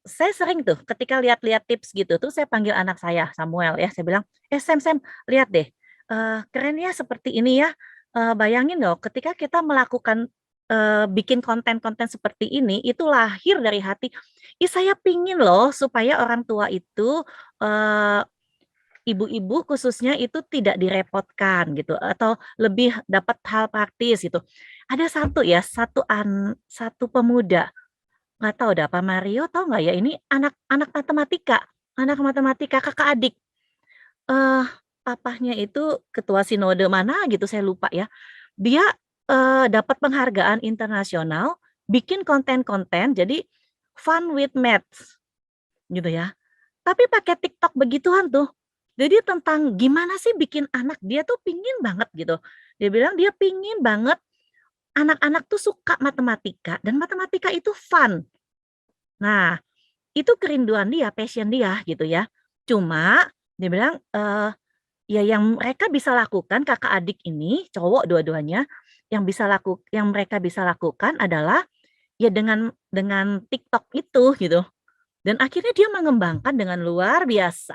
saya sering tuh ketika lihat-lihat tips gitu tuh saya panggil anak saya Samuel ya. Saya bilang, Sam, lihat deh, keren ya seperti ini ya. Bayangin loh, ketika kita melakukan bikin konten-konten seperti ini, itu lahir dari hati. Saya pingin loh supaya orang tua itu ibu-ibu khususnya itu tidak direpotkan gitu atau lebih dapat hal praktis gitu. Ada satu pemuda, nggak tahu dah Pak Mario tahu nggak ya ini anak matematika kakak adik. Papahnya itu ketua sinode mana gitu saya lupa ya. Dia dapat penghargaan internasional, bikin konten-konten jadi fun with maths gitu ya. Tapi pakai TikTok begituan tuh. Jadi tentang gimana sih bikin anak dia tuh pingin banget gitu. Dia bilang dia pingin banget anak-anak tuh suka matematika dan matematika itu fun. Nah, itu kerinduan dia, passion dia gitu ya. Cuma dia bilang ya yang mereka bisa lakukan kakak adik ini, cowok dua-duanya, yang mereka bisa lakukan adalah ya dengan TikTok itu gitu. Dan akhirnya dia mengembangkan dengan luar biasa.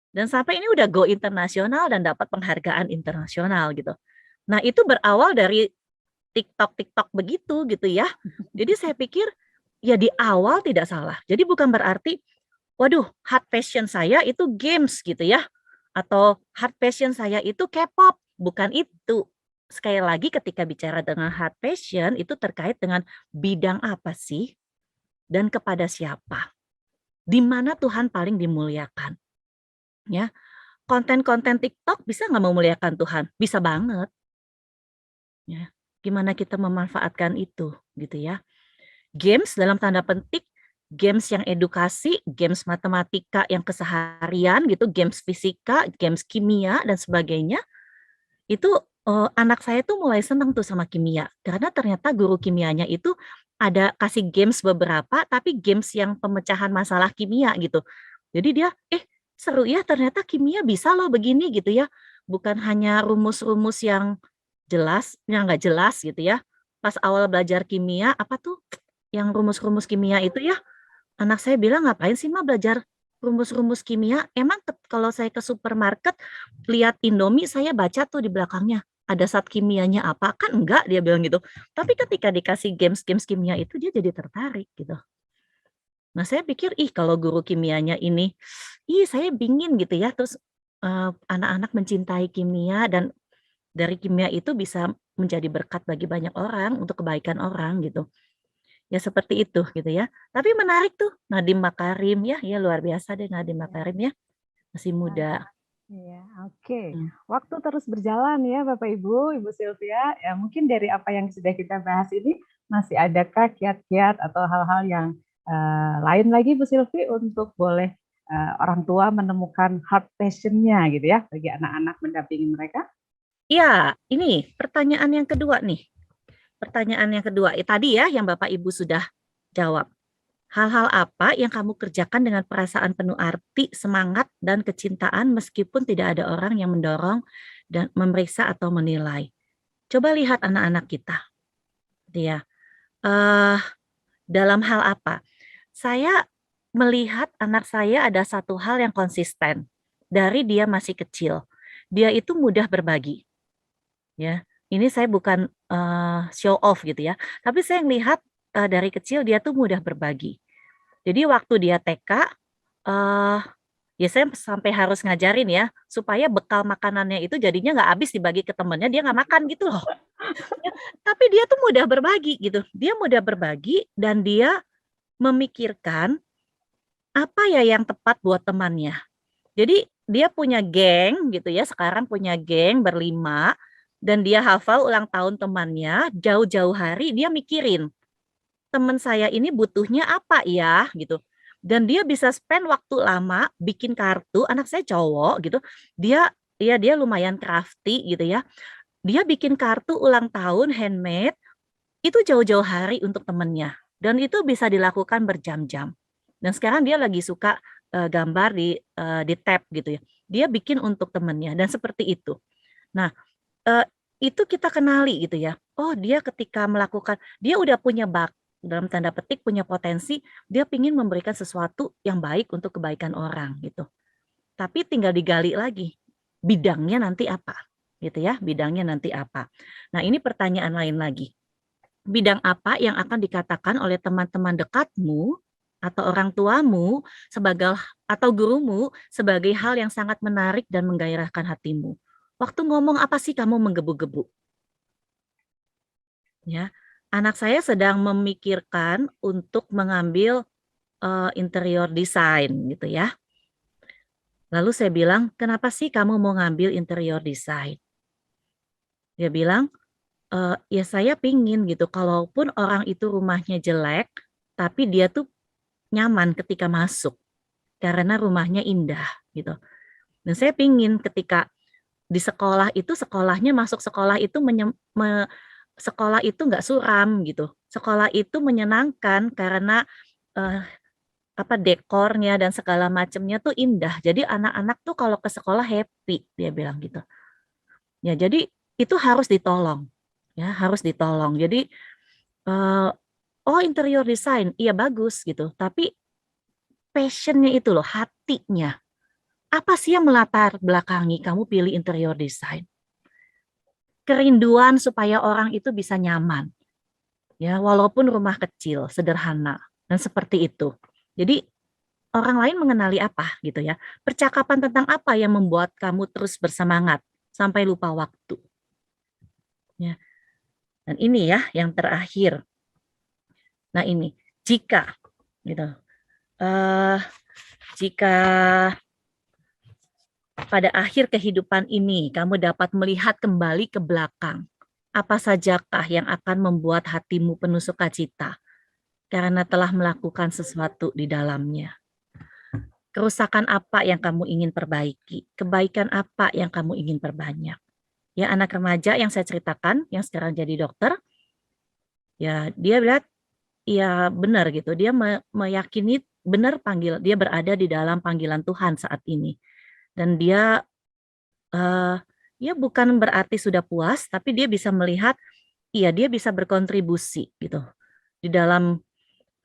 Dan sampai ini udah go internasional dan dapat penghargaan internasional gitu. Nah, itu berawal dari TikTok begitu gitu ya. Jadi saya pikir ya di awal tidak salah. Jadi bukan berarti waduh, hard passion saya itu games gitu ya, atau hard passion saya itu K-pop, bukan itu. Sekali lagi ketika bicara dengan hard passion itu terkait dengan bidang apa sih dan kepada siapa. Di mana Tuhan paling dimuliakan. Ya, konten-konten TikTok bisa nggak memuliakan Tuhan? Bisa banget. Ya, gimana kita memanfaatkan itu gitu ya. Games dalam tanda petik, games yang edukasi, games matematika yang keseharian gitu, games fisika, games kimia dan sebagainya. Itu anak saya tuh mulai senang tuh sama kimia karena ternyata guru kimianya itu ada kasih games beberapa tapi games yang pemecahan masalah kimia gitu. Jadi dia seru ya ternyata kimia bisa loh begini gitu ya. Bukan hanya rumus-rumus yang jelas, yang nggak jelas gitu ya. Pas awal belajar kimia apa tuh yang rumus-rumus kimia itu ya, anak saya bilang, "Ngapain sih Ma belajar rumus-rumus kimia? Emang kalau saya ke supermarket lihat Indomie saya baca tuh di belakangnya ada zat kimianya apa?" Kan enggak dia bilang gitu. Tapi ketika dikasih games-games kimia itu dia jadi tertarik gitu. Nah saya pikir, ih kalau guru kimianya ini, ih saya pingin gitu ya terus, anak-anak mencintai kimia dan dari kimia itu bisa menjadi berkat bagi banyak orang untuk kebaikan orang gitu. Ya seperti itu gitu ya. Tapi menarik tuh Nadiem Makarim ya, ya luar biasa deh Nadiem Makarim ya, masih muda. Iya, oke. Mmm. Waktu terus berjalan ya Bapak Ibu, Ibu Sylvia. Ya mungkin dari apa yang sudah kita bahas ini, masih adakah kiat-kiat atau hal-hal yang lain lagi Bu Sylvie untuk boleh orang tua menemukan heart passion-nya gitu ya, bagi anak-anak mendampingi mereka? Iya, ini pertanyaan yang kedua nih. Pertanyaan yang kedua, tadi ya yang Bapak Ibu sudah jawab. Hal-hal apa yang kamu kerjakan dengan perasaan penuh arti, semangat, dan kecintaan meskipun tidak ada orang yang mendorong dan memeriksa atau menilai? Coba lihat anak-anak kita, gitu ya. Dalam hal apa? Saya melihat anak saya ada satu hal yang konsisten dari dia masih kecil. Dia itu mudah berbagi, ya. Ini saya bukan show off gitu ya, tapi saya melihat dari kecil dia tuh mudah berbagi. Jadi waktu dia TK, eh, ya saya sampai harus ngajarin ya, supaya bekal makanannya itu jadinya nggak habis dibagi ke temennya, dia nggak makan gitu loh. Ya, tapi dia tuh mudah berbagi gitu. Dia mudah berbagi dan dia memikirkan apa ya yang tepat buat temannya. Jadi dia punya geng gitu ya, sekarang punya geng berlima dan dia hafal ulang tahun temannya, jauh-jauh hari dia mikirin, teman saya ini butuhnya apa ya gitu. Dan dia bisa spend waktu lama bikin kartu, anak saya cowok gitu. Dia lumayan crafty gitu ya. Dia bikin kartu ulang tahun handmade itu jauh-jauh hari untuk temennya. Dan itu bisa dilakukan berjam-jam. Dan sekarang dia lagi suka gambar di tab gitu ya. Dia bikin untuk temennya dan seperti itu. Nah, itu kita kenali gitu ya. Oh, dia ketika melakukan, dia udah punya dalam tanda petik punya potensi, dia ingin memberikan sesuatu yang baik untuk kebaikan orang gitu. Tapi tinggal digali lagi, bidangnya nanti apa gitu ya, bidangnya nanti apa. Nah, ini pertanyaan lain lagi. Bidang apa yang akan dikatakan oleh teman-teman dekatmu atau orang tuamu sebagai atau gurumu sebagai hal yang sangat menarik dan menggairahkan hatimu? Waktu ngomong apa sih kamu menggebu-gebu? Ya, anak saya sedang memikirkan untuk mengambil interior design gitu ya. Lalu saya bilang, kenapa sih kamu mau ngambil interior design? Dia bilang, ya saya pingin gitu, kalaupun orang itu rumahnya jelek, tapi dia tuh nyaman ketika masuk karena rumahnya indah gitu. Dan saya pingin ketika di sekolah itu sekolahnya masuk sekolah itu sekolah itu nggak suram gitu. Sekolah itu menyenangkan karena eh, dekornya dan segala macamnya tuh indah. Jadi anak-anak tuh kalau ke sekolah happy, dia bilang gitu. Ya, jadi itu harus ditolong. Ya, harus ditolong. Jadi oh interior design, iya bagus gitu. Tapi passionnya itu loh, hatinya. Apa sih yang melatar belakangi kamu pilih interior design? kerinduan supaya orang itu bisa nyaman. Ya, walaupun rumah kecil, sederhana, dan seperti itu. Jadi orang lain mengenali apa gitu ya. Percakapan tentang apa yang membuat kamu terus bersemangat sampai lupa waktu. Ya. Dan ini ya yang terakhir. Nah ini, jika gitu. Jika pada akhir kehidupan ini kamu dapat melihat kembali ke belakang, apa sajakah yang akan membuat hatimu penuh sukacita karena telah melakukan sesuatu di dalamnya? Kerusakan apa yang kamu ingin perbaiki? Kebaikan apa yang kamu ingin perbanyak? Ya, anak remaja yang saya ceritakan, yang sekarang jadi dokter, ya dia lihat, ya benar gitu. Dia meyakini benar dia berada di dalam panggilan Tuhan saat ini. Dan dia, ya bukan berarti sudah puas, tapi dia bisa melihat, iya dia bisa berkontribusi gitu di dalam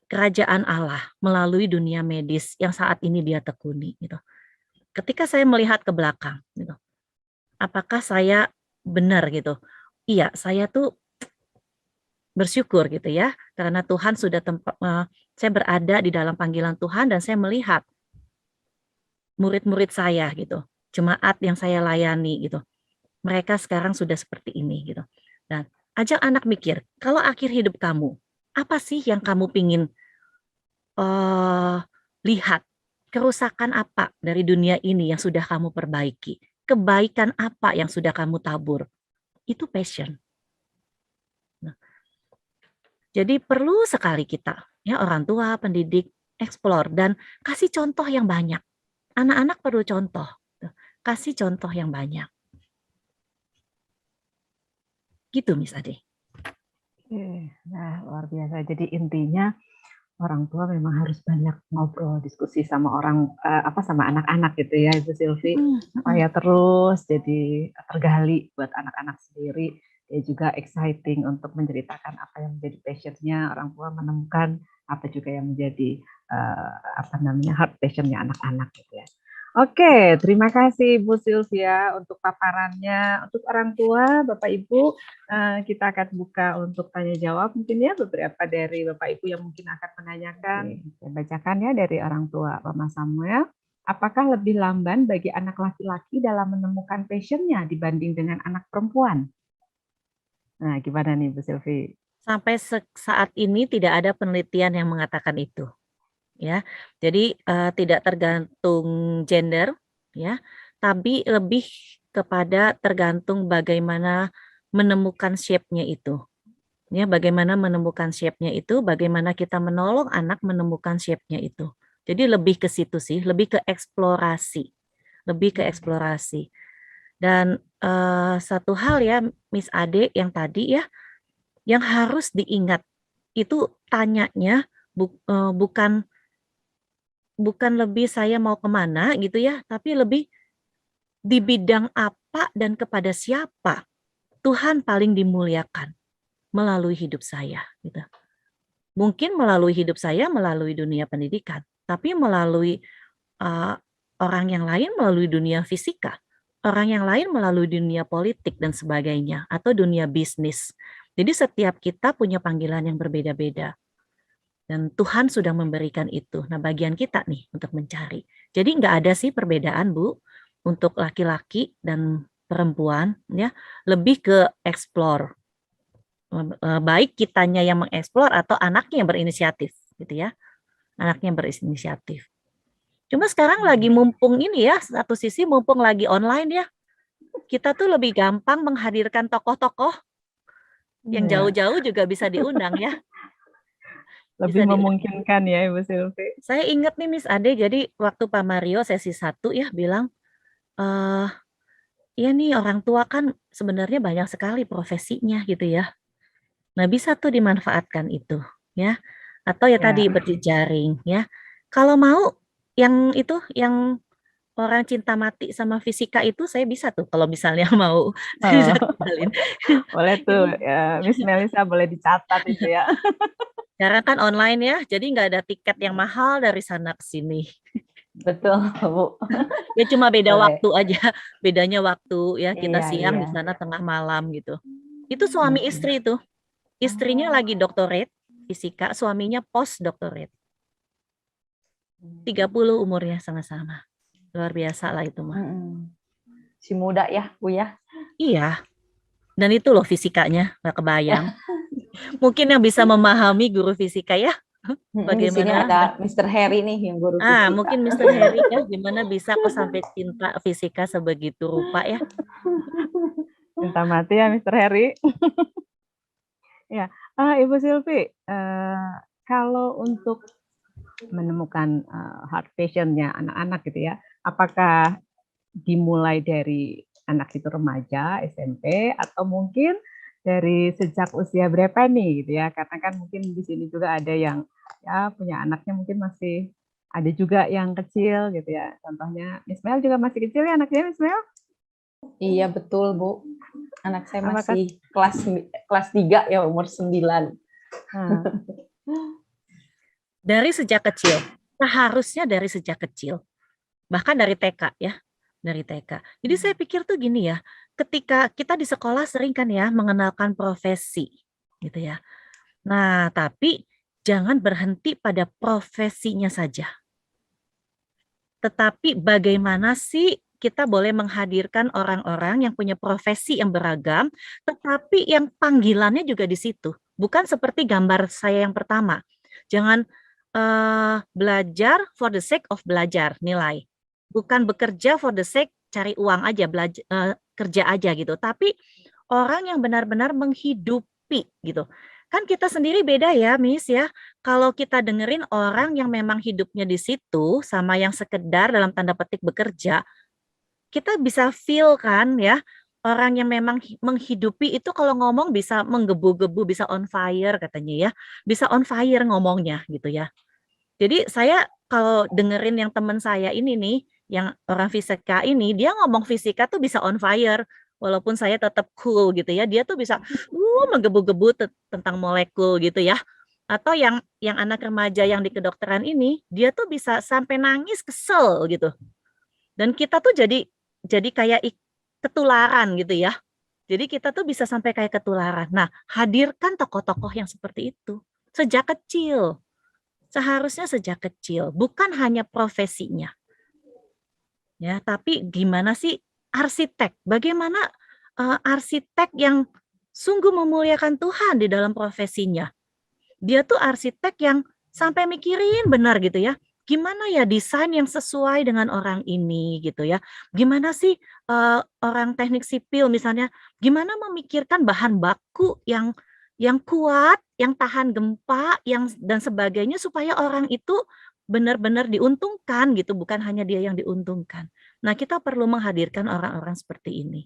kerajaan Allah melalui dunia medis yang saat ini dia tekuni gitu. Ketika saya melihat ke belakang gitu, apakah saya benar gitu? Iya, saya tuh bersyukur gitu ya, karena Tuhan sudah saya berada di dalam panggilan Tuhan dan saya melihat murid-murid saya gitu, jemaat yang saya layani gitu. Mereka sekarang sudah seperti ini gitu. Dan ajak anak mikir, kalau akhir hidup kamu, apa sih yang kamu pingin lihat? Kerusakan apa dari dunia ini yang sudah kamu perbaiki? Kebaikan apa yang sudah kamu tabur? Itu passion. Nah, jadi perlu sekali kita, ya orang tua, pendidik, explore dan kasih contoh yang banyak. Anak-anak perlu contoh. Kasih contoh yang banyak. Gitu, Miss Ade. Nah, luar biasa. Jadi intinya orang tua memang harus banyak ngobrol, diskusi sama sama anak-anak gitu ya, Ibu Silvi, supaya terus jadi tergali buat anak-anak sendiri. Dia juga exciting untuk menceritakan apa yang menjadi passionnya orang tua, menemukan apa juga yang menjadi heart passionnya anak-anak gitu ya. Oke, terima kasih Bu Sylvia untuk paparannya. Untuk orang tua, Bapak Ibu, kita akan buka untuk tanya jawab mungkin ya beberapa dari Bapak Ibu yang mungkin akan menanyakan. Saya bacakan ya dari orang tua Mama Samuel. Apakah lebih lamban bagi anak laki-laki dalam menemukan passionnya dibanding dengan anak perempuan? Nah, gimana nih Bu Sylvie? Sampai saat ini tidak ada penelitian yang mengatakan itu. Ya, jadi tidak tergantung gender, ya, tapi lebih kepada tergantung bagaimana menemukan shape-nya itu. Ya, bagaimana menemukan shape-nya itu, bagaimana kita menolong anak menemukan shape-nya itu. Jadi lebih ke situ sih, lebih ke eksplorasi, Dan satu hal ya, Miss Ade yang tadi ya, yang harus diingat itu tanyanya bukan lebih saya mau kemana gitu ya, tapi lebih di bidang apa dan kepada siapa Tuhan paling dimuliakan melalui hidup saya gitu. Mungkin melalui hidup saya melalui dunia pendidikan, tapi melalui orang yang lain melalui dunia fisika, orang yang lain melalui dunia politik dan sebagainya atau dunia bisnis. Jadi setiap kita punya panggilan yang berbeda-beda. Dan Tuhan sudah memberikan itu. Nah, bagian kita nih untuk mencari. Jadi nggak ada sih perbedaan, Bu, untuk laki-laki dan perempuan, ya, lebih ke explore. Baik kitanya yang mengeksplor atau anaknya yang berinisiatif, gitu ya. Anaknya berinisiatif. Cuma sekarang lagi mumpung ini ya, satu sisi mumpung lagi online ya, kita tuh lebih gampang menghadirkan tokoh-tokoh yang jauh-jauh juga bisa diundang ya. Lebih memungkinkan ya Ibu Sylvie. Saya ingat nih Miss Ade, jadi waktu Pak Mario sesi 1 ya bilang, iya nih orang tua kan sebenarnya banyak sekali profesinya gitu ya. Nah bisa tuh dimanfaatkan itu ya. Atau ya tadi berjejaring ya. Kalau mau yang itu, yang orang cinta mati sama fisika itu saya bisa tuh kalau misalnya mau. Saya bisa kenalin. Boleh tuh ya, Miss Melisa boleh dicatat itu ya. Karena kan online ya, jadi nggak ada tiket yang mahal dari sana ke sini. Betul, Bu. Ya cuma beda Boleh. waktu aja, bedanya waktu ya, kita Iya, siang di iya. sana tengah malam gitu. Itu suami Mm-mm. istri tuh. Istrinya lagi doktorate fisika, suaminya postdoctorate. 30 umurnya sama-sama. Luar biasa lah itu mah. Mm-mm. Si muda ya, Bu ya. Iya. Dan itu loh fisikanya, nggak kebayang. Mungkin yang bisa memahami guru fisika ya, Di sini bagaimana. ada Mr. Harry nih yang guru fisika. Mungkin Mr. Harry ya, gimana bisa kok sampai cinta fisika sebegitu rupa ya. Cinta mati ya Mr. Harry. Ya, Ibu Silvi, kalau untuk menemukan heart passion-nya anak-anak gitu ya, apakah dimulai dari anak itu remaja, SMP, atau mungkin dari sejak usia berapa nih gitu ya? Karena kan mungkin di sini juga ada yang ya punya anaknya mungkin masih ada juga yang kecil gitu ya. Contohnya Ismail juga masih kecil ya anaknya Ismail? Iya betul Bu. Anak saya Apakah masih kelas 3 ya, umur 9. Dari sejak kecil, seharusnya dari sejak kecil, bahkan dari TK ya, dari TK. Jadi saya pikir tuh gini ya, ketika kita di sekolah sering kan ya mengenalkan profesi gitu ya. Nah, tapi jangan berhenti pada profesinya saja. Tetapi bagaimana sih kita boleh menghadirkan orang-orang yang punya profesi yang beragam, tetapi yang panggilannya juga di situ. Bukan seperti gambar saya yang pertama. Jangan belajar for the sake of belajar, nilai. Bukan bekerja for the sake cari uang aja, kerja aja gitu. Tapi orang yang benar-benar menghidupi gitu. Kan kita sendiri beda ya, Miss ya. Kalau kita dengerin orang yang memang hidupnya di situ sama yang sekedar dalam tanda petik bekerja, kita bisa feel kan ya, orang yang memang menghidupi itu kalau ngomong bisa menggebu-gebu, bisa on fire katanya ya. Bisa on fire ngomongnya gitu ya. Jadi saya kalau dengerin yang teman saya ini nih, yang orang fisika ini, dia ngomong fisika tuh bisa on fire. Walaupun saya tetap cool gitu ya, dia tuh bisa menggebu-gebu tentang molekul gitu ya. Atau yang anak remaja yang di kedokteran ini, dia tuh bisa sampai nangis kesel gitu. Dan kita tuh jadi kayak ketularan gitu ya. Jadi kita tuh bisa sampai kayak ketularan. Nah, hadirkan tokoh-tokoh yang seperti itu sejak kecil. Seharusnya sejak kecil, bukan hanya profesinya. Ya, tapi gimana sih arsitek? Bagaimana arsitek yang sungguh memuliakan Tuhan di dalam profesinya? Dia tuh arsitek yang sampai mikirin benar gitu ya. Gimana ya desain yang sesuai dengan orang ini gitu ya. Gimana sih orang teknik sipil misalnya, gimana memikirkan bahan baku yang kuat, yang tahan gempa, dan sebagainya supaya orang itu benar-benar diuntungkan gitu, bukan hanya dia yang diuntungkan. Nah, kita perlu menghadirkan orang-orang seperti ini.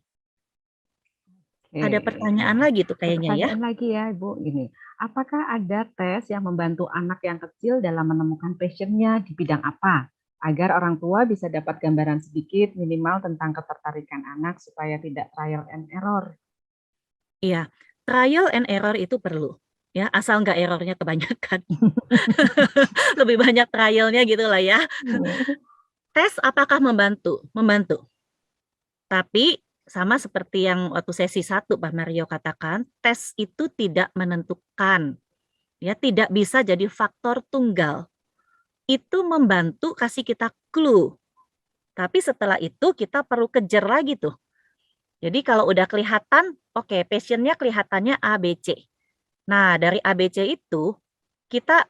Ada pertanyaan lagi tuh kayaknya ya. Pertanyaan lagi ya Ibu, gini. Apakah ada tes yang membantu anak yang kecil dalam menemukan passion-nya di bidang apa? Agar orang tua bisa dapat gambaran sedikit minimal tentang ketertarikan anak supaya tidak trial and error. Iya, trial and error itu perlu. Ya, asal nggak errornya kebanyakan. Lebih banyak trialnya gitu lah ya. Tes apakah membantu? Membantu. Tapi sama seperti yang waktu sesi 1 Pak Mario katakan, tes itu tidak menentukan. Ya, tidak bisa jadi faktor tunggal. Itu membantu kasih kita clue. Tapi setelah itu kita perlu kejar lagi tuh. Jadi kalau udah kelihatan, oke, passionnya kelihatannya A, B, C. Nah, dari A, B, C itu kita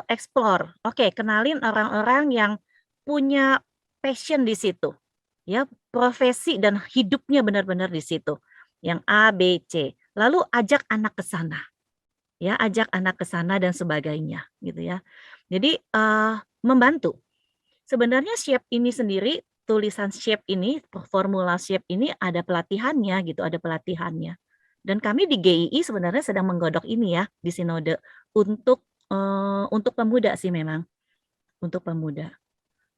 explore. Oke, kenalin orang-orang yang punya passion di situ. Ya, profesi dan hidupnya benar-benar di situ. Yang A, B, C. Lalu ajak anak ke sana. Ya, ajak anak ke sana dan sebagainya, gitu ya. Jadi membantu. Sebenarnya shape ini sendiri, tulisan shape ini, formula shape ini ada pelatihannya gitu, ada pelatihannya. Dan kami di GII sebenarnya sedang menggodok ini ya di sinode untuk pemuda sih memang, untuk pemuda.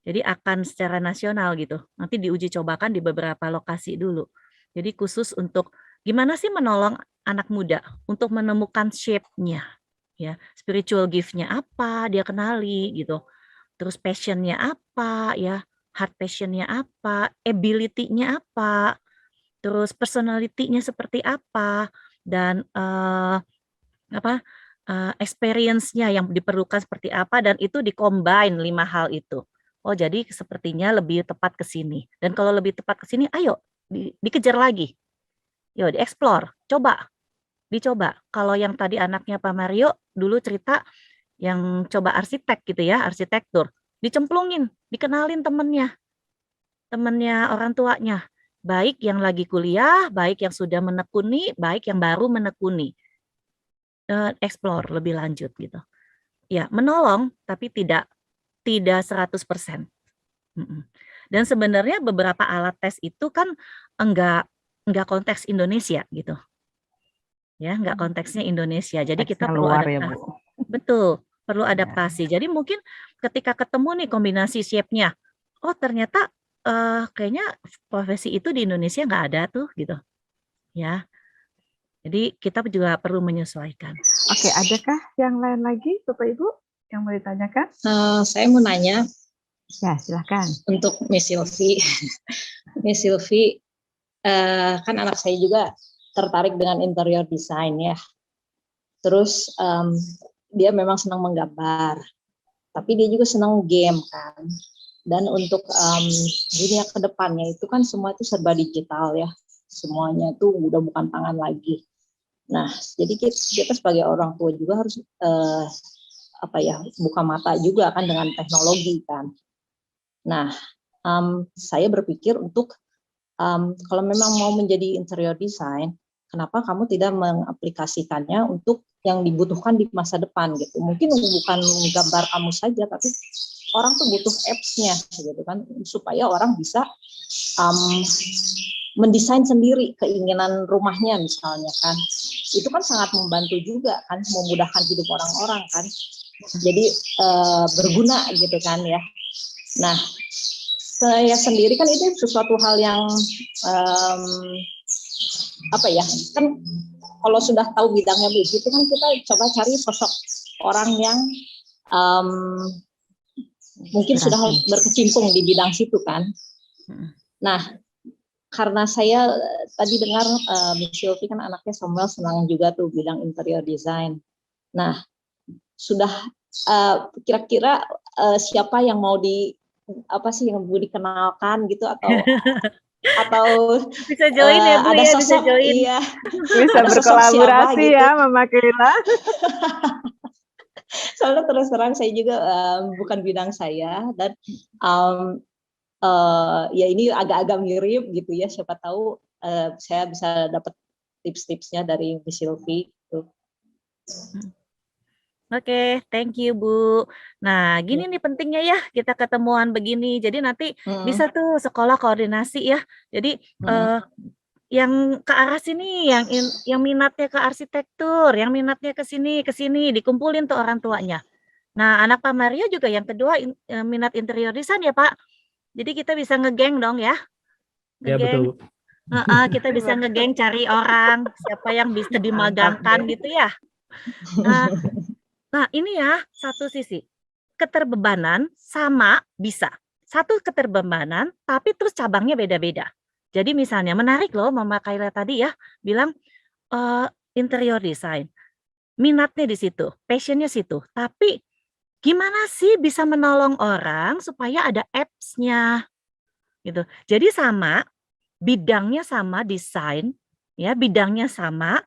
Jadi akan secara nasional gitu. Nanti diuji cobakan di beberapa lokasi dulu. Jadi khusus untuk gimana sih menolong anak muda untuk menemukan shape-nya, ya, spiritual gift-nya apa, dia kenali gitu. terus passion-nya apa ya, hard passion-nya apa, ability-nya apa, terus personality-nya seperti apa, dan experience-nya yang diperlukan seperti apa, dan itu di-combine 5 hal itu. Oh, jadi sepertinya lebih tepat ke sini. Dan kalau lebih tepat ke sini, ayo dikejar lagi. Yuk di-explore, dicoba. Kalau yang tadi anaknya Pak Mario dulu cerita yang coba arsitek gitu ya, arsitektur, dicemplungin, dikenalin temennya orang tuanya. Baik yang lagi kuliah, baik yang sudah menekuni, baik yang baru menekuni. Explore lebih lanjut gitu. Ya, menolong tapi tidak 100%. Dan sebenarnya beberapa alat tes itu kan enggak konteks Indonesia gitu. Ya, enggak konteksnya Indonesia. Jadi kita Teksnya perlu luar ya, adaptasi. Bu. Betul, perlu Ya. adaptasi. Jadi mungkin ketika ketemu nih kombinasi shape-nya, oh ternyata kayaknya profesi itu di Indonesia nggak ada tuh gitu. Ya. Jadi kita juga perlu menyesuaikan. Oke, adakah yang lain lagi, Bapak Ibu, yang mau ditanyakan? Saya mau nanya Ya, silakan. untuk Miss Sylvie. Miss Sylvie, kan anak saya juga tertarik dengan interior design ya. Terus dia memang senang menggambar, tapi dia juga senang game kan. Dan untuk dunia kedepannya itu kan semua itu serba digital ya. Semuanya itu udah bukan tangan lagi. Nah, jadi kita sebagai orang tua juga harus buka mata juga kan dengan teknologi kan. Nah, saya berpikir untuk kalau memang mau menjadi interior design, kenapa kamu tidak mengaplikasikannya untuk yang dibutuhkan di masa depan gitu. Mungkin bukan gambar kamu saja, tapi orang tuh butuh apps-nya gitu kan, supaya orang bisa mendesain sendiri keinginan rumahnya misalnya kan. Itu kan sangat membantu juga kan, memudahkan hidup orang-orang kan. Jadi berguna gitu kan ya. Nah, saya sendiri kan itu sesuatu hal yang kan kalau sudah tahu bidangnya begitu kan kita coba cari sosok orang yang mungkin sudah berkecimpung di bidang situ kan. Nah, karena saya tadi dengar Miss Sylvie kan anaknya Samuel senang juga tuh bidang interior design. Nah, sudah kira-kira siapa yang mau yang mau dikenalkan gitu atau bisa join ya Bu ada ya, sosok, bisa join. iya. Bisa Ada sosok berkolaborasi siapa gitu. ya, Mama Keila. Soalnya terus terang saya juga bukan bidang saya dan ya ini agak-agak mirip gitu ya, siapa tahu saya bisa dapat tips-tipsnya dari Miss Sylvie gitu. Oke, thank you Bu. Nah, gini nih pentingnya ya kita ketemuan begini. Jadi nanti bisa tuh sekolah koordinasi ya. Jadi yang ke arah sini, yang minatnya ke arsitektur, yang minatnya ke sini, dikumpulin tuh orang tuanya. Nah, anak Pak Mario juga yang kedua minat interior design ya Pak. Jadi kita bisa ngegeng dong ya. Ya betul. Kita bisa ngegeng cari orang siapa yang bisa dimagangkan gitu ya. Nah ini ya satu sisi keterbebanan sama bisa. Satu keterbebanan tapi terus cabangnya beda-beda. Jadi misalnya menarik loh Mama Kaila tadi ya bilang interior design. Minatnya di situ, passionnya situ. Tapi gimana sih bisa menolong orang supaya ada apps-nya gitu. Jadi sama, bidangnya sama desain, ya bidangnya sama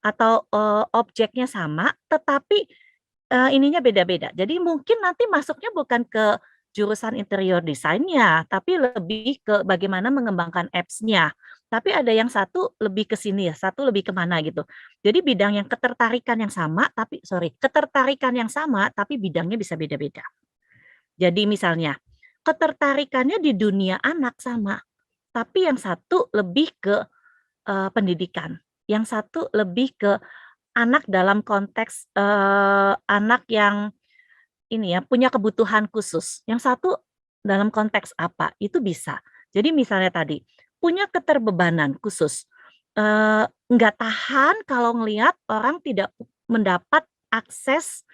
atau objeknya sama, tetapi ininya beda-beda. Jadi mungkin nanti masuknya bukan ke jurusan interior desainnya, tapi lebih ke bagaimana mengembangkan apps-nya. Tapi ada yang satu lebih ke sini ya, satu lebih kemana gitu. Jadi bidang yang ketertarikan yang sama, tapi bidangnya bisa beda-beda. Jadi misalnya ketertarikannya di dunia anak sama, tapi yang satu lebih ke pendidikan, yang satu lebih ke anak dalam konteks anak yang ini ya punya kebutuhan khusus. Yang satu dalam konteks apa itu bisa. Jadi misalnya tadi punya keterbebanan khusus, nggak tahan kalau ngelihat orang tidak mendapat akses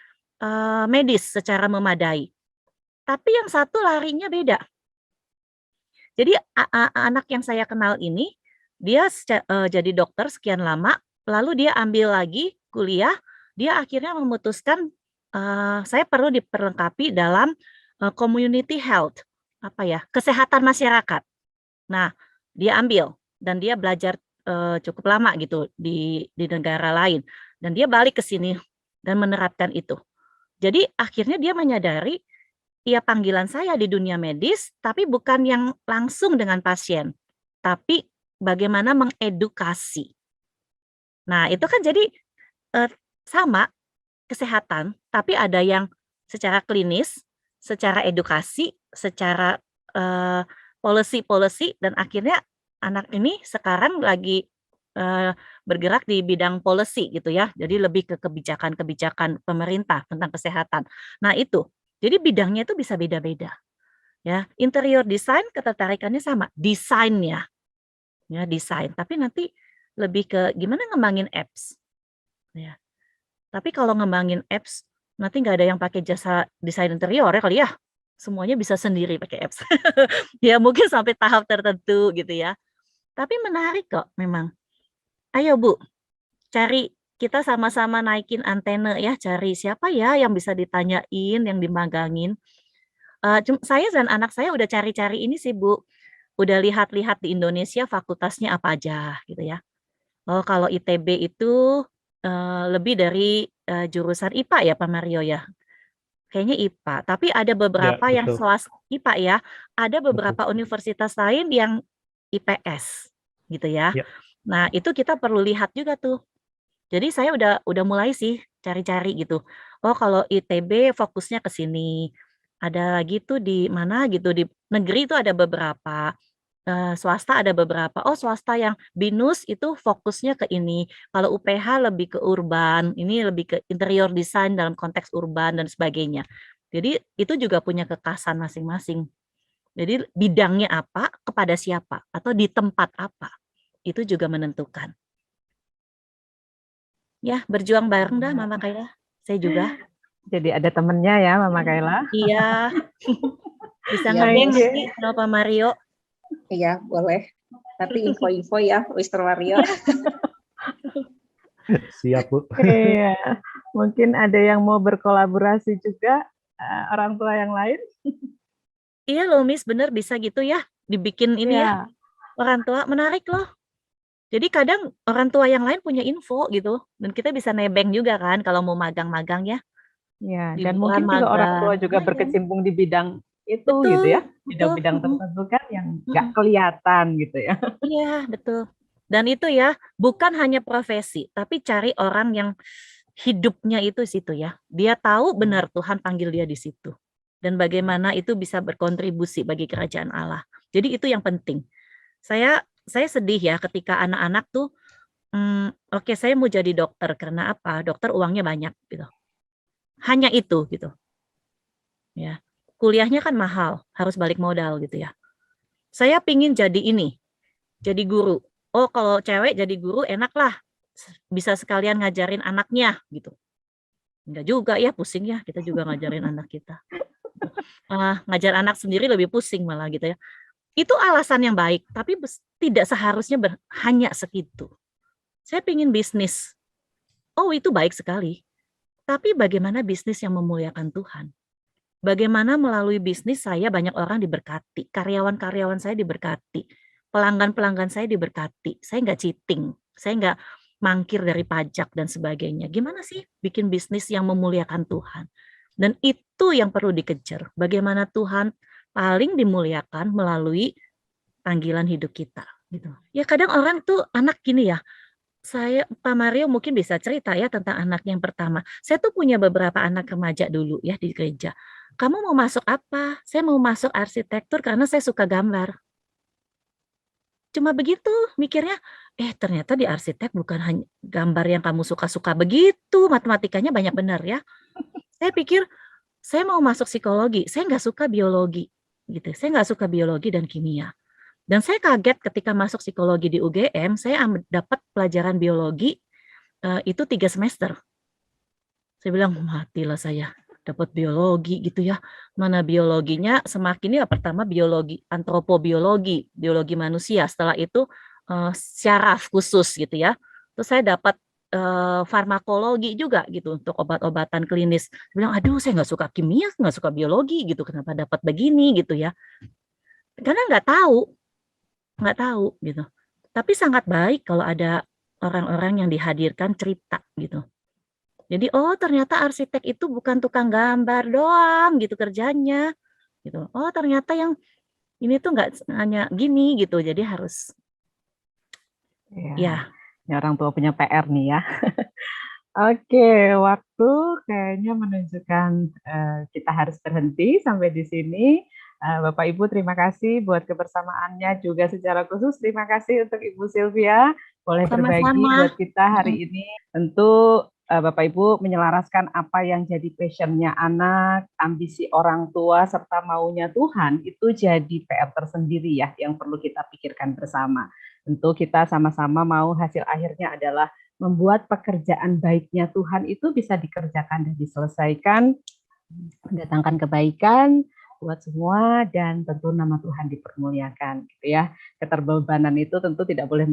medis secara memadai. tapi yang satu larinya beda. Jadi anak yang saya kenal ini, dia jadi dokter sekian lama, lalu dia ambil lagi kuliah, dia akhirnya memutuskan saya perlu diperlengkapi dalam community health, kesehatan masyarakat. Nah, dia ambil dan dia belajar cukup lama gitu di negara lain, dan dia balik ke sini dan menerapkan itu. Jadi akhirnya dia menyadari, ya panggilan saya di dunia medis, tapi bukan yang langsung dengan pasien, tapi bagaimana mengedukasi. Nah, itu kan jadi sama kesehatan, tapi ada yang secara klinis, secara edukasi, secara policy, dan akhirnya anak ini sekarang lagi bergerak di bidang policy gitu ya, jadi lebih ke kebijakan-kebijakan pemerintah tentang kesehatan. Nah itu, jadi bidangnya itu bisa beda-beda. Ya, interior design ketertarikannya sama, desainnya, ya desain. Tapi nanti lebih ke gimana ngembangin apps. Ya. Tapi kalau ngembangin apps, nanti nggak ada yang pakai jasa desain interior ya kali ya. Semuanya bisa sendiri pakai apps. Ya mungkin sampai tahap tertentu gitu ya. Tapi menarik kok memang. Ayo Bu, cari, kita sama-sama naikin antena ya, cari siapa ya yang bisa ditanyain, yang dimagangin. Saya dan anak saya udah cari-cari ini sih Bu, udah lihat-lihat di Indonesia fakultasnya apa aja gitu ya. Oh kalau ITB itu lebih dari jurusan IPA ya Pak Mario ya? Kayaknya IPA, tapi ada Ya, beberapa yang betul. swasta IPA ya, ada Betul. beberapa universitas lain yang IPS gitu ya. Ya. Nah, itu kita perlu lihat juga tuh. Jadi saya udah mulai sih cari-cari gitu. Oh, kalau ITB fokusnya ke sini. Ada lagi tuh di mana gitu, di negeri itu ada beberapa. Swasta ada beberapa. Oh, swasta yang BINUS itu fokusnya ke ini. Kalau UPH lebih ke urban, ini lebih ke interior design dalam konteks urban dan sebagainya. Jadi itu juga punya kekhasan masing-masing. Jadi bidangnya apa, kepada siapa, atau di tempat apa, itu juga menentukan. Ya, berjuang bareng dah Mama Kayla. Saya juga. Jadi ada temennya ya Mama Kayla. Iya. Bisa Iya, ngebeng Bos. nanti sama Pak Mario. Iya, boleh. Nanti info-info ya, Mr. Mario. Siap, Bu. Iya, mungkin ada yang mau berkolaborasi juga orang tua yang lain. Iya loh Miss, bener bisa gitu ya. Dibikin ini ya, Iya, orang tua menarik loh. Jadi kadang orang tua yang lain punya info gitu, dan kita bisa nebeng juga kan kalau mau magang-magang ya. iya. Di Dan bulan mungkin juga orang tua magang. juga Lumayan. berkecimpung di bidang itu Betul, gitu ya, betul. bidang-bidang Mm-mm. tertentu kan yang nggak Mm-mm. kelihatan gitu ya. Iya, betul. Dan itu ya, bukan hanya profesi, tapi cari orang yang hidupnya itu situ ya. Dia tahu benar Tuhan panggil dia di situ. Dan bagaimana itu bisa berkontribusi bagi kerajaan Allah. Jadi itu yang penting. Saya sedih ya ketika anak-anak tuh, oke saya mau jadi dokter karena apa? Dokter uangnya banyak gitu. Hanya itu gitu. Ya. Kuliahnya kan mahal, harus balik modal gitu ya. Saya pingin jadi ini, jadi guru. Oh kalau cewek jadi guru enak lah, bisa sekalian ngajarin anaknya gitu. Enggak juga ya, pusing ya, kita juga ngajarin anak kita. Ngajar anak sendiri lebih pusing malah gitu ya. Itu alasan yang baik, tapi tidak seharusnya hanya segitu. Saya pingin bisnis. Oh itu baik sekali. Tapi bagaimana bisnis yang memuliakan Tuhan? Bagaimana melalui bisnis saya banyak orang diberkati, karyawan-karyawan saya diberkati, pelanggan-pelanggan saya diberkati, saya nggak cheating, saya nggak mangkir dari pajak dan sebagainya. Gimana sih bikin bisnis yang memuliakan Tuhan? Dan itu yang perlu dikejar. Bagaimana Tuhan paling dimuliakan melalui panggilan hidup kita. Gitu. Ya kadang orang tuh anak gini ya, Pak Mario mungkin bisa cerita ya tentang anak yang pertama. Saya tuh punya beberapa anak remaja dulu ya di gereja. Kamu mau masuk apa? Saya mau masuk arsitektur karena saya suka gambar. Cuma begitu mikirnya, ternyata di arsitek bukan hanya gambar yang kamu suka-suka begitu, matematikanya banyak benar ya. Saya pikir, saya mau masuk psikologi, saya nggak suka biologi. Gitu. Saya nggak suka biologi dan kimia. Dan saya kaget ketika masuk psikologi di UGM, saya dapat pelajaran biologi itu 3 semester. Saya bilang, matilah saya. dapat biologi gitu ya. Mana biologinya semakin ya pertama biologi antropobiologi, biologi manusia. Setelah itu syaraf khusus gitu ya. Terus saya dapat farmakologi juga gitu untuk obat-obatan klinis. Saya bilang, aduh saya nggak suka kimia, nggak suka biologi gitu. Kenapa dapat begini gitu ya? Karena nggak tahu gitu. Tapi sangat baik kalau ada orang-orang yang dihadirkan cerita gitu. Jadi oh ternyata arsitek itu bukan tukang gambar doang gitu kerjanya gitu. Oh ternyata yang ini tuh nggak hanya gini gitu. Jadi harus Ya, ya ini orang tua punya PR nih ya. Oke, waktu kayaknya menunjukkan kita harus berhenti sampai di sini. Bapak Ibu terima kasih buat kebersamaannya, juga secara khusus terima kasih untuk Ibu Sylvia boleh berbagi sama-sama. buat kita hari ini. Tentu Bapak Ibu menyelaraskan apa yang jadi passionnya anak, ambisi orang tua serta maunya Tuhan itu jadi PR tersendiri ya yang perlu kita pikirkan bersama. Tentu kita sama-sama mau hasil akhirnya adalah membuat pekerjaan baiknya Tuhan itu bisa dikerjakan dan diselesaikan, mendatangkan kebaikan buat semua, dan tentu nama Tuhan dipermuliakan gitu ya. Keterbebanan itu tentu tidak boleh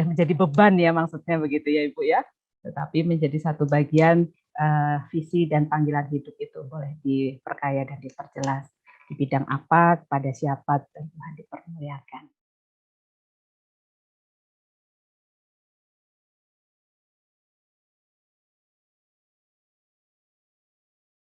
menjadi beban ya, maksudnya begitu ya Ibu ya, tetapi menjadi satu bagian visi dan panggilan hidup itu boleh diperkaya dan diperjelas di bidang apa, kepada siapa, dan Tuhan dipermuliakan.